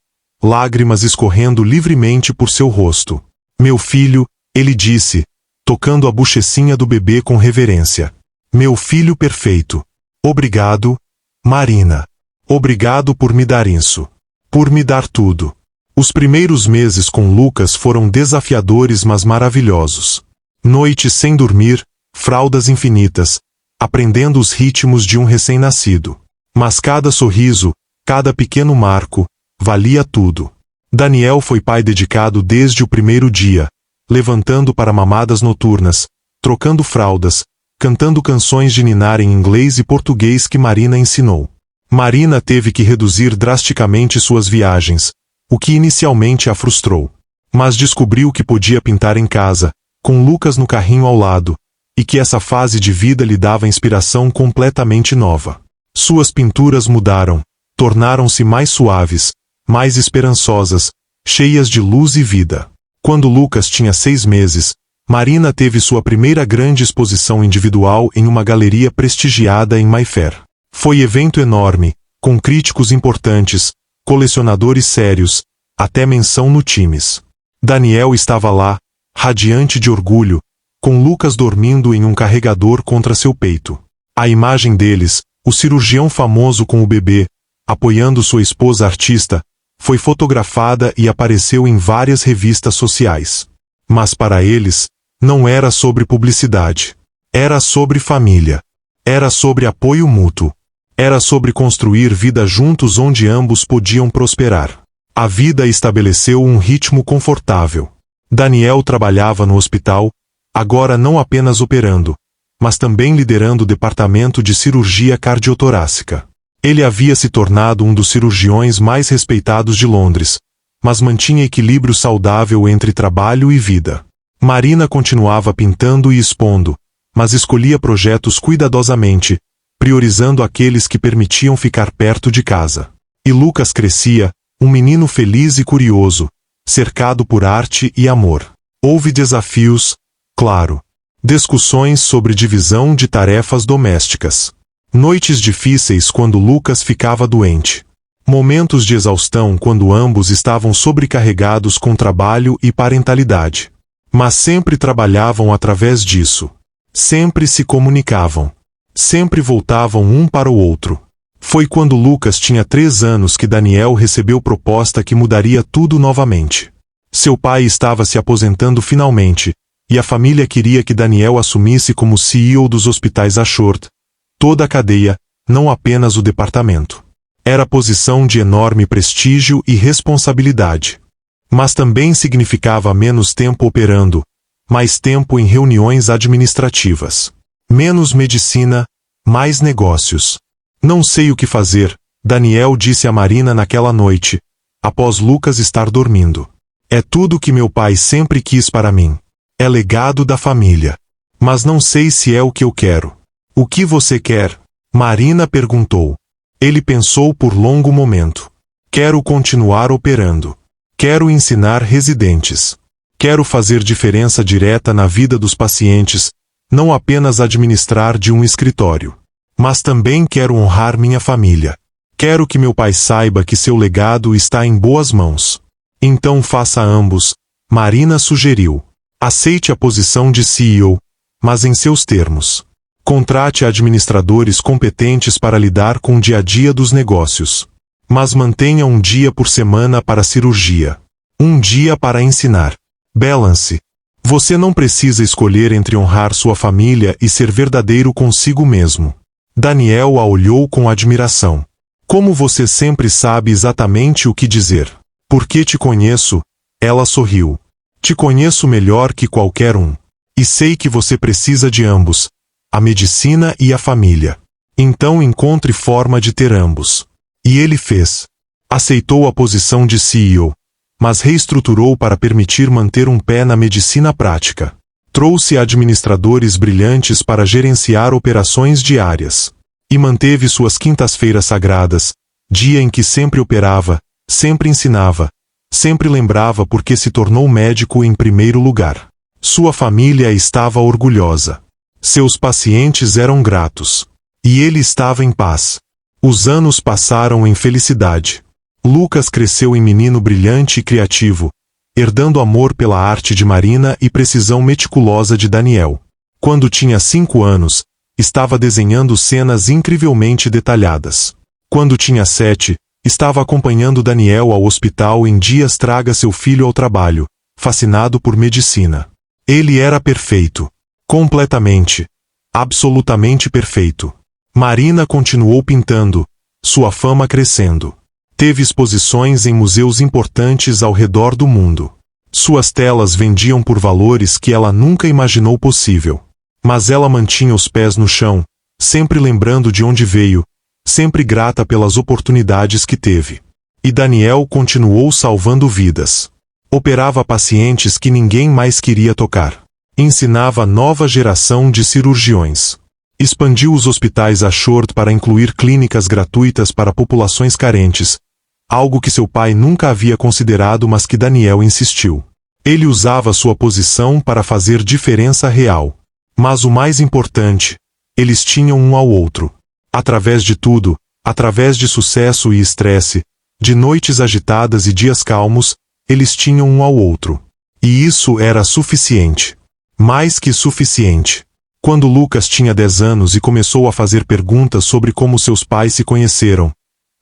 lágrimas escorrendo livremente por seu rosto. Meu filho, ele disse, tocando a bochecinha do bebê com reverência. Meu filho perfeito. Obrigado, Marina. Obrigado por me dar isso. Por me dar tudo. Os primeiros meses com Lucas foram desafiadores mas maravilhosos. Noites sem dormir, fraldas infinitas, aprendendo os ritmos de um recém-nascido. Mas cada sorriso, cada pequeno marco, valia tudo. Daniel foi pai dedicado desde o primeiro dia, levantando para mamadas noturnas, trocando fraldas, cantando canções de ninar em inglês e português que Marina ensinou. Marina teve que reduzir drasticamente suas viagens, o que inicialmente a frustrou. Mas descobriu que podia pintar em casa, com Lucas no carrinho ao lado, e que essa fase de vida lhe dava inspiração completamente nova. Suas pinturas mudaram, tornaram-se mais suaves, mais esperançosas, cheias de luz e vida. Quando Lucas tinha 6 meses, Marina teve sua primeira grande exposição individual em uma galeria prestigiada em Mayfair. Foi evento enorme, com críticos importantes, colecionadores sérios, até menção no Times. Daniel estava lá, radiante de orgulho, com Lucas dormindo em um carregador contra seu peito. A imagem deles, o cirurgião famoso com o bebê, apoiando sua esposa artista, foi fotografada e apareceu em várias revistas sociais. Mas para eles, não era sobre publicidade. Era sobre família. Era sobre apoio mútuo. Era sobre construir vida juntos onde ambos podiam prosperar. A vida estabeleceu um ritmo confortável. Daniel trabalhava no hospital, agora não apenas operando, mas também liderando o departamento de cirurgia cardiotorácica. Ele havia se tornado um dos cirurgiões mais respeitados de Londres, mas mantinha equilíbrio saudável entre trabalho e vida. Marina continuava pintando e expondo, mas escolhia projetos cuidadosamente, priorizando aqueles que permitiam ficar perto de casa. E Lucas crescia, um menino feliz e curioso, cercado por arte e amor. Houve desafios, claro. Discussões sobre divisão de tarefas domésticas. Noites difíceis quando Lucas ficava doente. Momentos de exaustão quando ambos estavam sobrecarregados com trabalho e parentalidade. Mas sempre trabalhavam através disso. Sempre se comunicavam. Sempre voltavam um para o outro. Foi quando Lucas tinha 3 anos que Daniel recebeu proposta que mudaria tudo novamente. Seu pai estava se aposentando finalmente, e a família queria que Daniel assumisse como CEO dos hospitais Ashford, toda a cadeia, não apenas o departamento. Era posição de enorme prestígio e responsabilidade. Mas também significava menos tempo operando, mais tempo em reuniões administrativas. Menos medicina, mais negócios. Não sei o que fazer, Daniel disse a Marina naquela noite, após Lucas estar dormindo. É tudo que meu pai sempre quis para mim. É legado da família. Mas não sei se é o que eu quero. O que você quer? Marina perguntou. Ele pensou por longo momento. Quero continuar operando. Quero ensinar residentes. Quero fazer diferença direta na vida dos pacientes, não apenas administrar de um escritório. Mas também quero honrar minha família. Quero que meu pai saiba que seu legado está em boas mãos. Então faça ambos, Marina sugeriu. Aceite a posição de CEO, mas em seus termos. Contrate administradores competentes para lidar com o dia a dia dos negócios. Mas mantenha um dia por semana para cirurgia. Um dia para ensinar. Balance. Você não precisa escolher entre honrar sua família e ser verdadeiro consigo mesmo. Daniel a olhou com admiração. Como você sempre sabe exatamente o que dizer. Porque te conheço, ela sorriu. Te conheço melhor que qualquer um. E sei que você precisa de ambos, a medicina e a família. Então encontre forma de ter ambos. E ele fez. Aceitou a posição de CEO, mas reestruturou para permitir manter um pé na medicina prática. Trouxe administradores brilhantes para gerenciar operações diárias. E manteve suas quintas-feiras sagradas, dia em que sempre operava, sempre ensinava, sempre lembrava porque se tornou médico em primeiro lugar. Sua família estava orgulhosa. Seus pacientes eram gratos. E ele estava em paz. Os anos passaram em felicidade. Lucas cresceu em menino brilhante e criativo, herdando amor pela arte de Marina e precisão meticulosa de Daniel. Quando tinha 5 anos, estava desenhando cenas incrivelmente detalhadas. Quando tinha 7, estava acompanhando Daniel ao hospital em dias traga seu filho ao trabalho, fascinado por medicina. Ele era perfeito. Completamente. Absolutamente perfeito. Marina continuou pintando, sua fama crescendo. Teve exposições em museus importantes ao redor do mundo. Suas telas vendiam por valores que ela nunca imaginou possível. Mas ela mantinha os pés no chão, sempre lembrando de onde veio, sempre grata pelas oportunidades que teve. E Daniel continuou salvando vidas. Operava pacientes que ninguém mais queria tocar. Ensinava a nova geração de cirurgiões. Expandiu os hospitais Ashford para incluir clínicas gratuitas para populações carentes, algo que seu pai nunca havia considerado mas que Daniel insistiu. Ele usava sua posição para fazer diferença real. Mas o mais importante, eles tinham um ao outro. Através de tudo, através de sucesso e estresse, de noites agitadas e dias calmos, eles tinham um ao outro. E isso era suficiente. Mais que suficiente. Quando Lucas tinha 10 anos e começou a fazer perguntas sobre como seus pais se conheceram,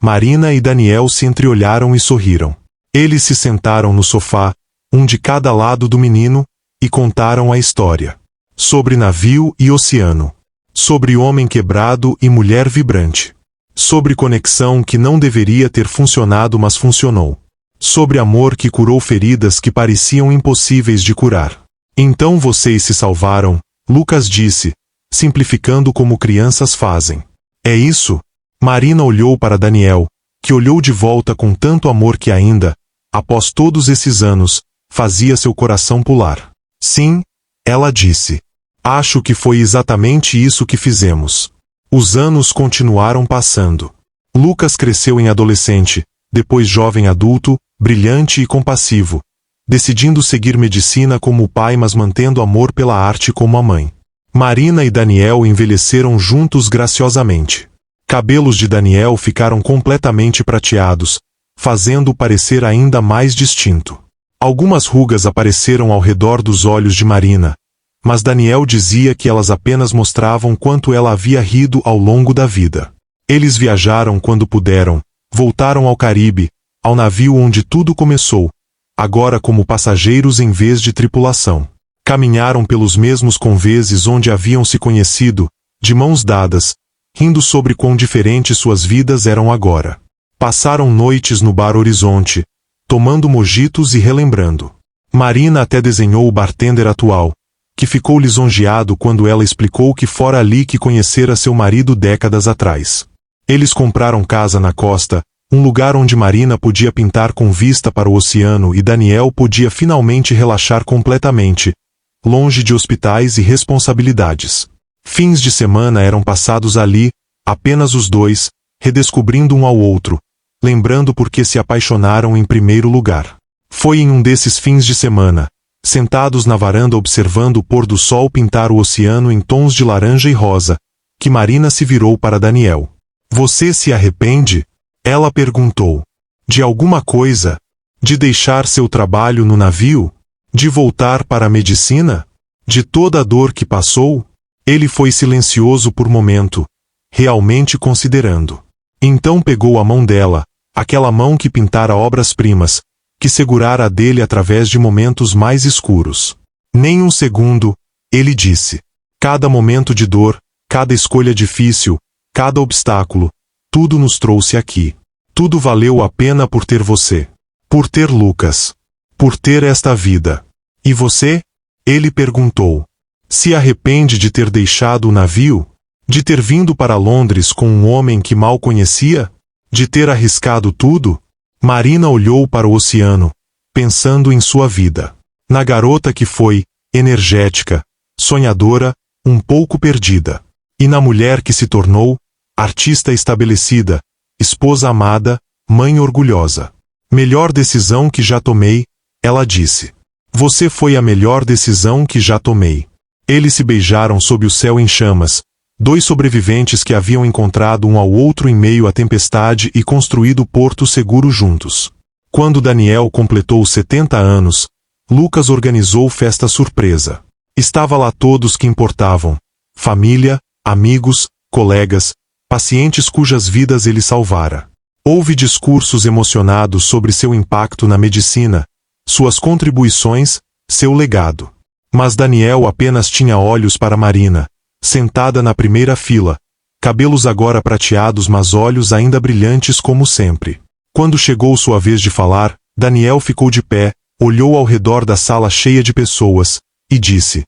Marina e Daniel se entreolharam e sorriram. Eles se sentaram no sofá, um de cada lado do menino, e contaram a história. Sobre navio e oceano. Sobre homem quebrado e mulher vibrante. Sobre conexão que não deveria ter funcionado mas funcionou. Sobre amor que curou feridas que pareciam impossíveis de curar. Então vocês se salvaram, Lucas disse, simplificando como crianças fazem. É isso? Marina olhou para Daniel, que olhou de volta com tanto amor que ainda, após todos esses anos, fazia seu coração pular. Sim, ela disse. Acho que foi exatamente isso que fizemos. Os anos continuaram passando. Lucas cresceu em adolescente, depois jovem adulto, brilhante e compassivo, decidindo seguir medicina como o pai mas mantendo amor pela arte como a mãe. Marina e Daniel envelheceram juntos graciosamente. Cabelos de Daniel ficaram completamente prateados, fazendo-o parecer ainda mais distinto. Algumas rugas apareceram ao redor dos olhos de Marina, mas Daniel dizia que elas apenas mostravam quanto ela havia rido ao longo da vida. Eles viajaram quando puderam, voltaram ao Caribe, ao navio onde tudo começou, agora como passageiros em vez de tripulação. Caminharam pelos mesmos conveses onde haviam se conhecido, de mãos dadas, rindo sobre quão diferentes suas vidas eram agora. Passaram noites no Bar Horizonte, tomando mojitos e relembrando. Marina até desenhou o bartender atual, que ficou lisonjeado quando ela explicou que fora ali que conhecera seu marido décadas atrás. Eles compraram casa na costa, um lugar onde Marina podia pintar com vista para o oceano e Daniel podia finalmente relaxar completamente, longe de hospitais e responsabilidades. Fins de semana eram passados ali, apenas os dois, redescobrindo um ao outro, lembrando por que se apaixonaram em primeiro lugar. Foi em um desses fins de semana, sentados na varanda observando o pôr do sol pintar o oceano em tons de laranja e rosa, que Marina se virou para Daniel. Você se arrepende? Ela perguntou. De alguma coisa? De deixar seu trabalho no navio? De voltar para a medicina? De toda a dor que passou? Ele foi silencioso por momento, realmente considerando. Então pegou a mão dela, aquela mão que pintara obras-primas, que segurara a dele através de momentos mais escuros. Nem um segundo, ele disse. Cada momento de dor, cada escolha difícil, cada obstáculo, tudo nos trouxe aqui. Tudo valeu a pena por ter você. Por ter Lucas. Por ter esta vida. E você? Ele perguntou. Se arrepende de ter deixado o navio? De ter vindo para Londres com um homem que mal conhecia? De ter arriscado tudo? Marina olhou para o oceano, pensando em sua vida. Na garota que foi, energética, sonhadora, um pouco perdida. E na mulher que se tornou, artista estabelecida, esposa amada, mãe orgulhosa. Melhor decisão que já tomei, ela disse. Você foi a melhor decisão que já tomei. Eles se beijaram sob o céu em chamas, dois sobreviventes que haviam encontrado um ao outro em meio à tempestade e construído Porto Seguro juntos. Quando Daniel completou os 70 anos, Lucas organizou festa surpresa. Estava lá todos que importavam: família, amigos, colegas, pacientes cujas vidas ele salvara. Houve discursos emocionados sobre seu impacto na medicina, suas contribuições, seu legado. Mas Daniel apenas tinha olhos para Marina, sentada na primeira fila, cabelos agora prateados mas olhos ainda brilhantes como sempre. Quando chegou sua vez de falar, Daniel ficou de pé, olhou ao redor da sala cheia de pessoas, e disse: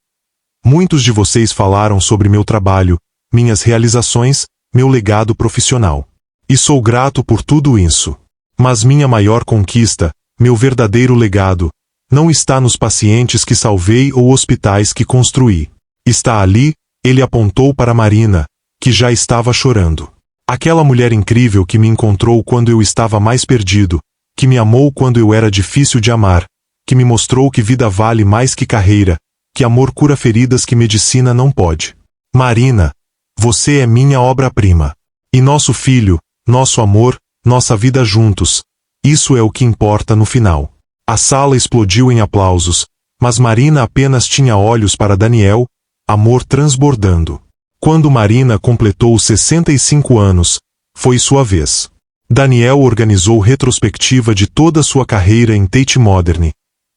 Muitos de vocês falaram sobre meu trabalho, minhas realizações, meu legado profissional. E sou grato por tudo isso. Mas minha maior conquista, meu verdadeiro legado, não está nos pacientes que salvei ou hospitais que construí. Está ali, ele apontou para Marina, que já estava chorando. Aquela mulher incrível que me encontrou quando eu estava mais perdido, que me amou quando eu era difícil de amar, que me mostrou que vida vale mais que carreira, que amor cura feridas que medicina não pode. Marina, você é minha obra-prima. E nosso filho, nosso amor, nossa vida juntos, isso é o que importa no final. A sala explodiu em aplausos, mas Marina apenas tinha olhos para Daniel, amor transbordando. Quando Marina completou os 65 anos, foi sua vez. Daniel organizou retrospectiva de toda sua carreira em Tate Modern,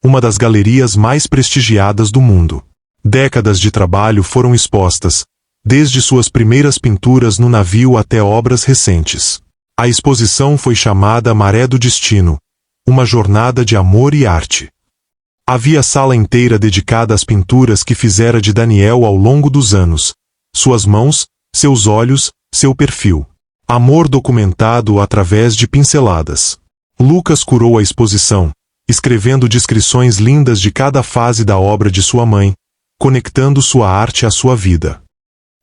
uma das galerias mais prestigiadas do mundo. Décadas de trabalho foram expostas, desde suas primeiras pinturas no navio até obras recentes. A exposição foi chamada Maré do Destino, uma jornada de amor e arte. Havia sala inteira dedicada às pinturas que fizera de Daniel ao longo dos anos, suas mãos, seus olhos, seu perfil. Amor documentado através de pinceladas. Lucas curou a exposição, escrevendo descrições lindas de cada fase da obra de sua mãe, conectando sua arte à sua vida.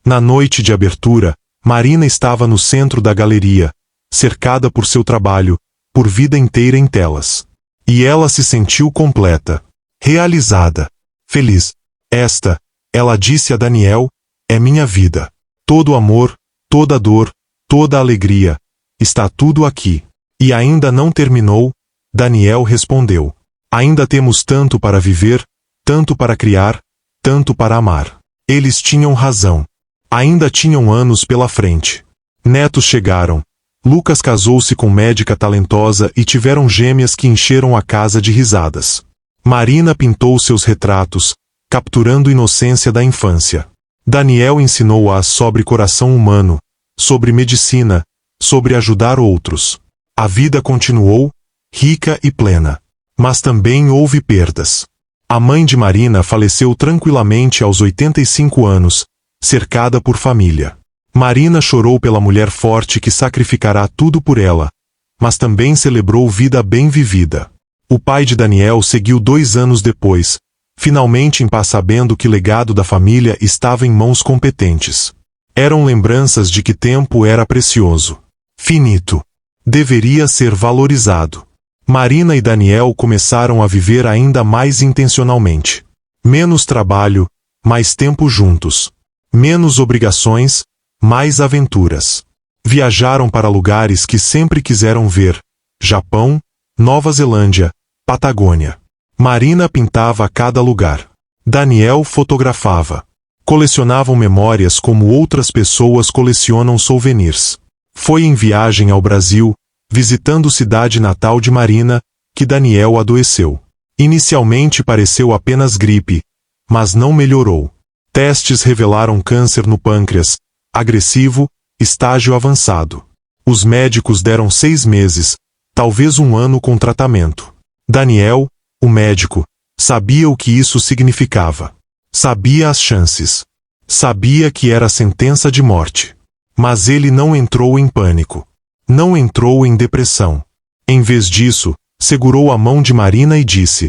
Na noite de abertura, Marina estava no centro da galeria, cercada por seu trabalho, por vida inteira em telas. E ela se sentiu completa, realizada, feliz. Esta, ela disse a Daniel, é minha vida. Todo amor, toda dor, toda alegria, está tudo aqui. E ainda não terminou, Daniel respondeu. Ainda temos tanto para viver, tanto para criar, tanto para amar. Eles tinham razão. Ainda tinham anos pela frente. Netos chegaram. Lucas casou-se com médica talentosa e tiveram gêmeas que encheram a casa de risadas. Marina pintou seus retratos, capturando a inocência da infância. Daniel ensinou-a sobre coração humano, sobre medicina, sobre ajudar outros. A vida continuou, rica e plena. Mas também houve perdas. A mãe de Marina faleceu tranquilamente aos 85 anos, cercada por família. Marina chorou pela mulher forte que sacrificará tudo por ela, mas também celebrou vida bem vivida. O pai de Daniel seguiu 2 anos depois, finalmente em paz sabendo que o legado da família estava em mãos competentes. Eram lembranças de que tempo era precioso. Finito. Deveria ser valorizado. Marina e Daniel começaram a viver ainda mais intencionalmente. Menos trabalho, mais tempo juntos. Menos obrigações, mais aventuras. Viajaram para lugares que sempre quiseram ver: Japão, Nova Zelândia, Patagônia. Marina pintava a cada lugar. Daniel fotografava. Colecionavam memórias como outras pessoas colecionam souvenirs. Foi em viagem ao Brasil, visitando cidade natal de Marina, que Daniel adoeceu. Inicialmente pareceu apenas gripe, mas não melhorou. Testes revelaram câncer no pâncreas, agressivo, estágio avançado. Os médicos deram 6 meses, talvez 1 ano com tratamento. Daniel, o médico, sabia o que isso significava. Sabia as chances. Sabia que era sentença de morte. Mas ele não entrou em pânico. Não entrou em depressão. Em vez disso, segurou a mão de Marina e disse: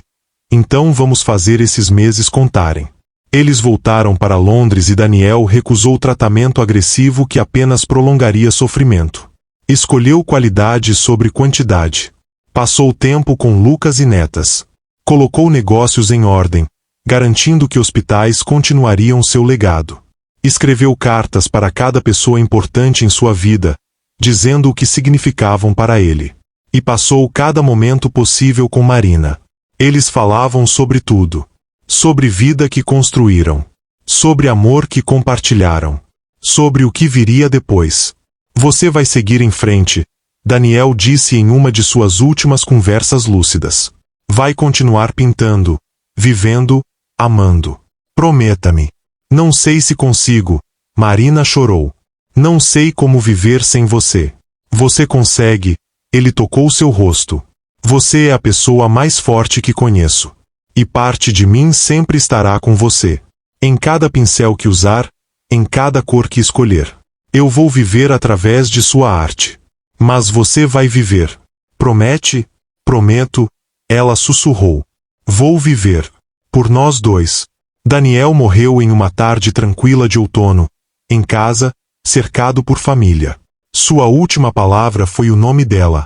então vamos fazer esses meses contarem. Eles voltaram para Londres e Daniel recusou o tratamento agressivo que apenas prolongaria sofrimento. Escolheu qualidade sobre quantidade. Passou tempo com Lucas e netas. Colocou negócios em ordem, garantindo que hospitais continuariam seu legado. Escreveu cartas para cada pessoa importante em sua vida, dizendo o que significavam para ele. E passou cada momento possível com Marina. Eles falavam sobre tudo. Sobre vida que construíram. Sobre amor que compartilharam. Sobre o que viria depois. Você vai seguir em frente, Daniel disse em uma de suas últimas conversas lúcidas. Vai continuar pintando, vivendo, amando. Prometa-me. Não sei se consigo, Marina chorou. Não sei como viver sem você. Você consegue, ele tocou seu rosto. Você é a pessoa mais forte que conheço. E parte de mim sempre estará com você. Em cada pincel que usar, em cada cor que escolher. Eu vou viver através de sua arte. Mas você vai viver. Promete? Prometo, ela sussurrou. Vou viver. Por nós dois. Daniel morreu em uma tarde tranquila de outono, em casa, cercado por família. Sua última palavra foi o nome dela.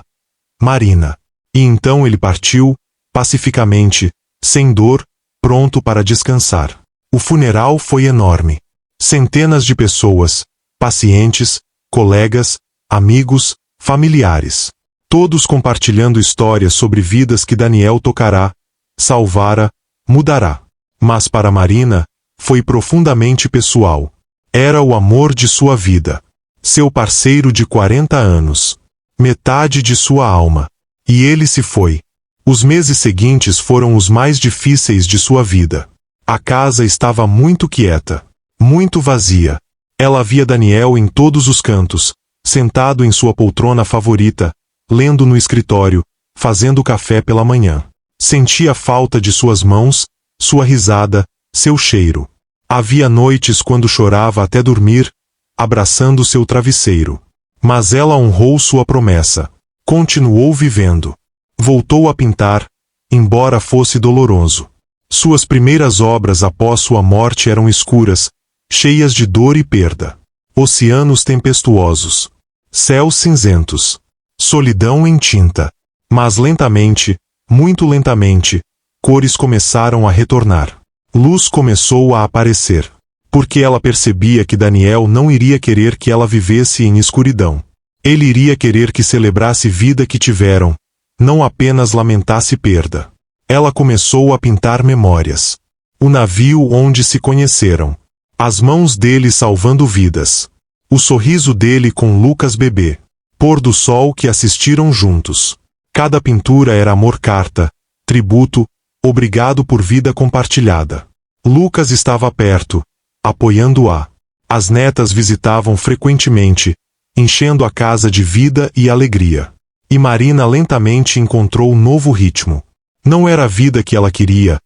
Marina. E então ele partiu, pacificamente, sem dor, pronto para descansar. O funeral foi enorme. Centenas de pessoas, pacientes, colegas, amigos, familiares. Todos compartilhando histórias sobre vidas que Daniel tocará, salvará, mudará. Mas para Marina, foi profundamente pessoal. Era o amor de sua vida. Seu parceiro de 40 anos. Metade de sua alma. E ele se foi. Os meses seguintes foram os mais difíceis de sua vida. A casa estava muito quieta. Muito vazia. Ela via Daniel em todos os cantos, sentado em sua poltrona favorita, lendo no escritório, fazendo café pela manhã. Sentia a falta de suas mãos, sua risada, seu cheiro. Havia noites quando chorava até dormir, abraçando seu travesseiro. Mas ela honrou sua promessa. Continuou vivendo. Voltou a pintar, embora fosse doloroso. Suas primeiras obras após sua morte eram escuras, cheias de dor e perda. Oceanos tempestuosos. Céus cinzentos. Solidão em tinta. Mas lentamente, muito lentamente, cores começaram a retornar. Luz começou a aparecer. Porque ela percebia que Daniel não iria querer que ela vivesse em escuridão. Ele iria querer que celebrasse vida que tiveram, não apenas lamentasse perda. Ela começou a pintar memórias. O navio onde se conheceram. As mãos dele salvando vidas. O sorriso dele com Lucas bebê. Pôr do sol que assistiram juntos. Cada pintura era amor-carta, tributo, obrigado por vida compartilhada. Lucas estava perto, apoiando-a. As netas visitavam frequentemente, enchendo a casa de vida e alegria. E Marina lentamente encontrou um novo ritmo. Não era a vida que ela queria,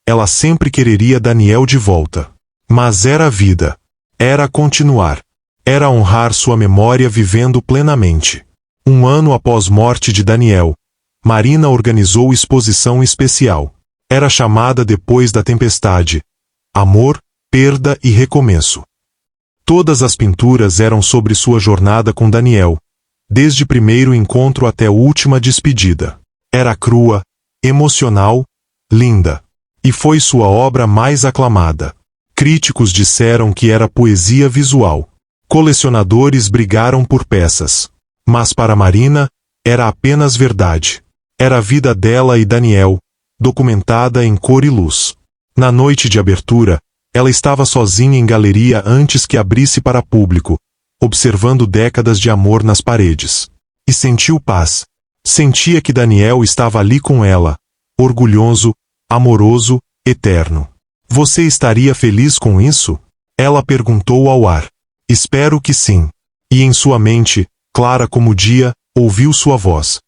ela sempre quereria Daniel de volta. Mas era a vida. Era continuar. Era honrar sua memória vivendo plenamente. Um ano após morte de Daniel, Marina organizou exposição especial. Era chamada Depois da Tempestade. Amor, perda e recomeço. Todas as pinturas eram sobre sua jornada com Daniel, desde o primeiro encontro até a última despedida. Era crua, emocional, linda. E foi sua obra mais aclamada. Críticos disseram que era poesia visual. Colecionadores brigaram por peças. Mas para Marina, era apenas verdade. Era a vida dela e Daniel, documentada em cor e luz. Na noite de abertura, ela estava sozinha em galeria antes que abrisse para público, observando décadas de amor nas paredes. E sentiu paz. Sentia que Daniel estava ali com ela, orgulhoso, amoroso, eterno. Você estaria feliz com isso? Ela perguntou ao ar. Espero que sim. E em sua mente, clara como o dia, ouviu sua voz.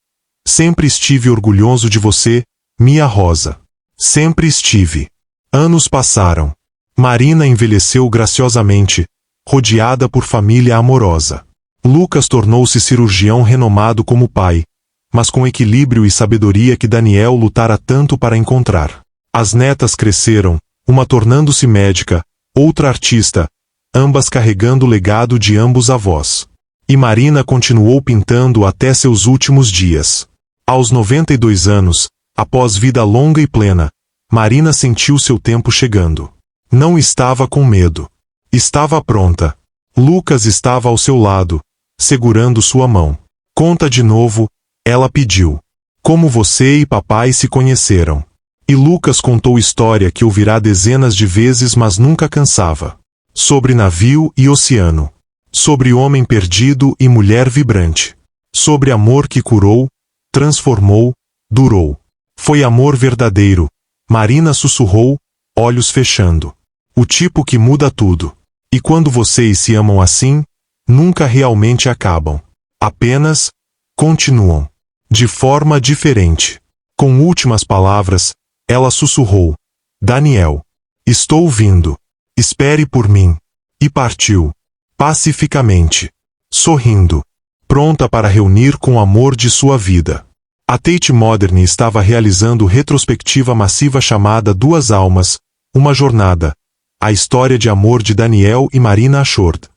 Sempre estive orgulhoso de você, minha rosa. Sempre estive. Anos passaram. Marina envelheceu graciosamente, rodeada por família amorosa. Lucas tornou-se cirurgião renomado como pai, mas com equilíbrio e sabedoria que Daniel lutara tanto para encontrar. As netas cresceram, uma tornando-se médica, outra artista, ambas carregando o legado de ambos avós. E Marina continuou pintando até seus últimos dias. Aos 92 anos, após vida longa e plena, Marina sentiu seu tempo chegando. Não estava com medo. Estava pronta. Lucas estava ao seu lado, segurando sua mão. Conta de novo, ela pediu. Como você e papai se conheceram. E Lucas contou história que ouvirá dezenas de vezes mas nunca cansava. Sobre navio e oceano. Sobre homem perdido e mulher vibrante. Sobre amor que curou, transformou, durou. Foi amor verdadeiro. Marina sussurrou, olhos fechando. O tipo que muda tudo. E quando vocês se amam assim, nunca realmente acabam. Apenas continuam. De forma diferente. Com últimas palavras, ela sussurrou. Daniel. Estou vindo. Espere por mim. E partiu. Pacificamente. Sorrindo. Pronta para reunir com o amor de sua vida. A Tate Modern estava realizando retrospectiva massiva chamada Duas Almas, uma jornada. A história de amor de Daniel e Marina Ashford.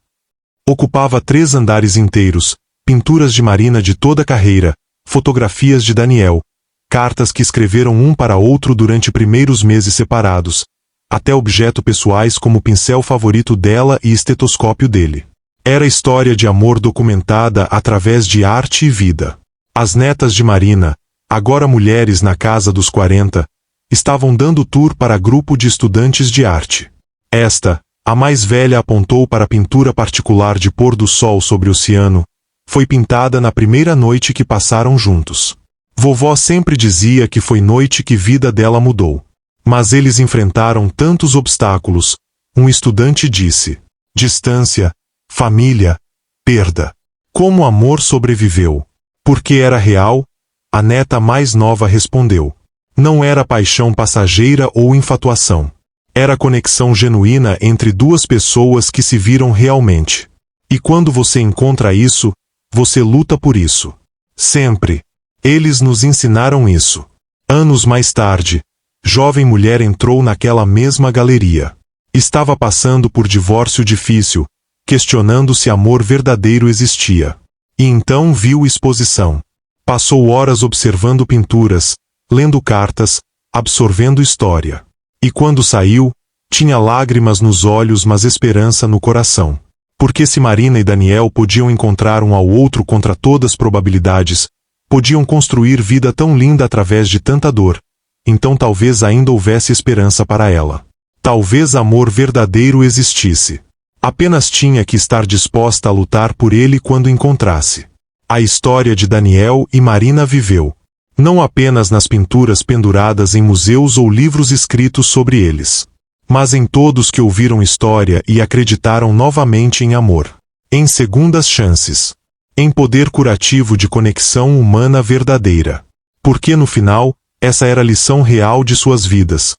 Ocupava 3 andares inteiros, pinturas de Marina de toda a carreira, fotografias de Daniel, cartas que escreveram um para outro durante primeiros meses separados, até objetos pessoais como o pincel favorito dela e estetoscópio dele. Era história de amor documentada através de arte e vida. As netas de Marina, agora mulheres na casa dos 40, estavam dando tour para grupo de estudantes de arte. Esta, a mais velha, apontou para a pintura particular de pôr do sol sobre o oceano. Foi pintada na primeira noite que passaram juntos. Vovó sempre dizia que foi noite que vida dela mudou. Mas eles enfrentaram tantos obstáculos. Um estudante disse: distância, família, perda. Como o amor sobreviveu? Porque era real? A neta mais nova respondeu. Não era paixão passageira ou infatuação. Era conexão genuína entre duas pessoas que se viram realmente. E quando você encontra isso, você luta por isso. Sempre. Eles nos ensinaram isso. Anos mais tarde, jovem mulher entrou naquela mesma galeria. Estava passando por divórcio difícil, questionando se amor verdadeiro existia. E então viu exposição. Passou horas observando pinturas, lendo cartas, absorvendo história. E quando saiu, tinha lágrimas nos olhos, mas esperança no coração. Porque se Marina e Daniel podiam encontrar um ao outro contra todas as probabilidades, podiam construir vida tão linda através de tanta dor, então talvez ainda houvesse esperança para ela. Talvez amor verdadeiro existisse. Apenas tinha que estar disposta a lutar por ele quando encontrasse. A história de Daniel e Marina viveu. Não apenas nas pinturas penduradas em museus ou livros escritos sobre eles, mas em todos que ouviram história e acreditaram novamente em amor, em segundas chances, em poder curativo de conexão humana verdadeira. Porque no final, essa era a lição real de suas vidas.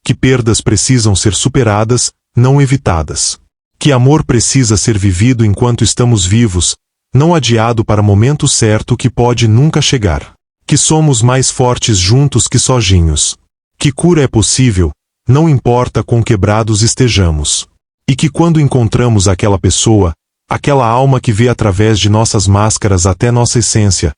Que perdas precisam ser superadas, não evitadas. Que amor precisa ser vivido enquanto estamos vivos, não adiado para momento certo que pode nunca chegar. Que somos mais fortes juntos que sozinhos. Que cura é possível, não importa quão quebrados estejamos. E que quando encontramos aquela pessoa, aquela alma que vê através de nossas máscaras até nossa essência,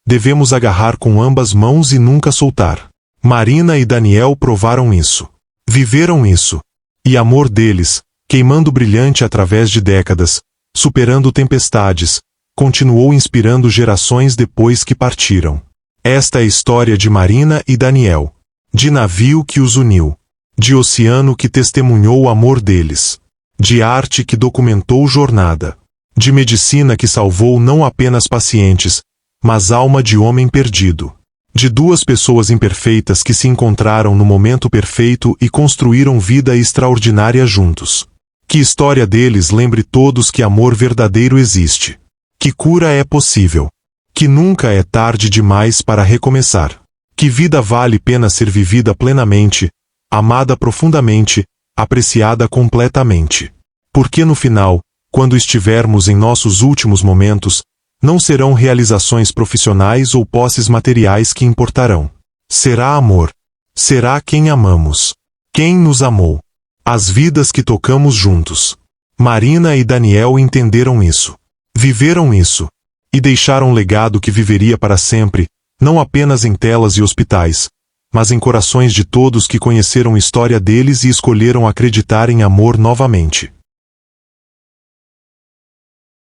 devemos agarrar com ambas mãos e nunca soltar. Marina e Daniel provaram isso. Viveram isso. E amor deles, queimando brilhante através de décadas, superando tempestades, continuou inspirando gerações depois que partiram. Esta é a história de Marina e Daniel. De navio que os uniu. De oceano que testemunhou o amor deles. De arte que documentou jornada. De medicina que salvou não apenas pacientes, mas alma de homem perdido. De duas pessoas imperfeitas que se encontraram no momento perfeito e construíram vida extraordinária juntos. Que história deles lembre todos que amor verdadeiro existe. Que cura é possível. Que nunca é tarde demais para recomeçar. Que vida vale pena ser vivida plenamente, amada profundamente, apreciada completamente. Porque no final, quando estivermos em nossos últimos momentos, não serão realizações profissionais ou posses materiais que importarão. Será amor. Será quem amamos. Quem nos amou. As vidas que tocamos juntos. Marina e Daniel entenderam isso. Viveram isso. E deixaram um legado que viveria para sempre, não apenas em telas e hospitais, mas em corações de todos que conheceram a história deles e escolheram acreditar em amor novamente.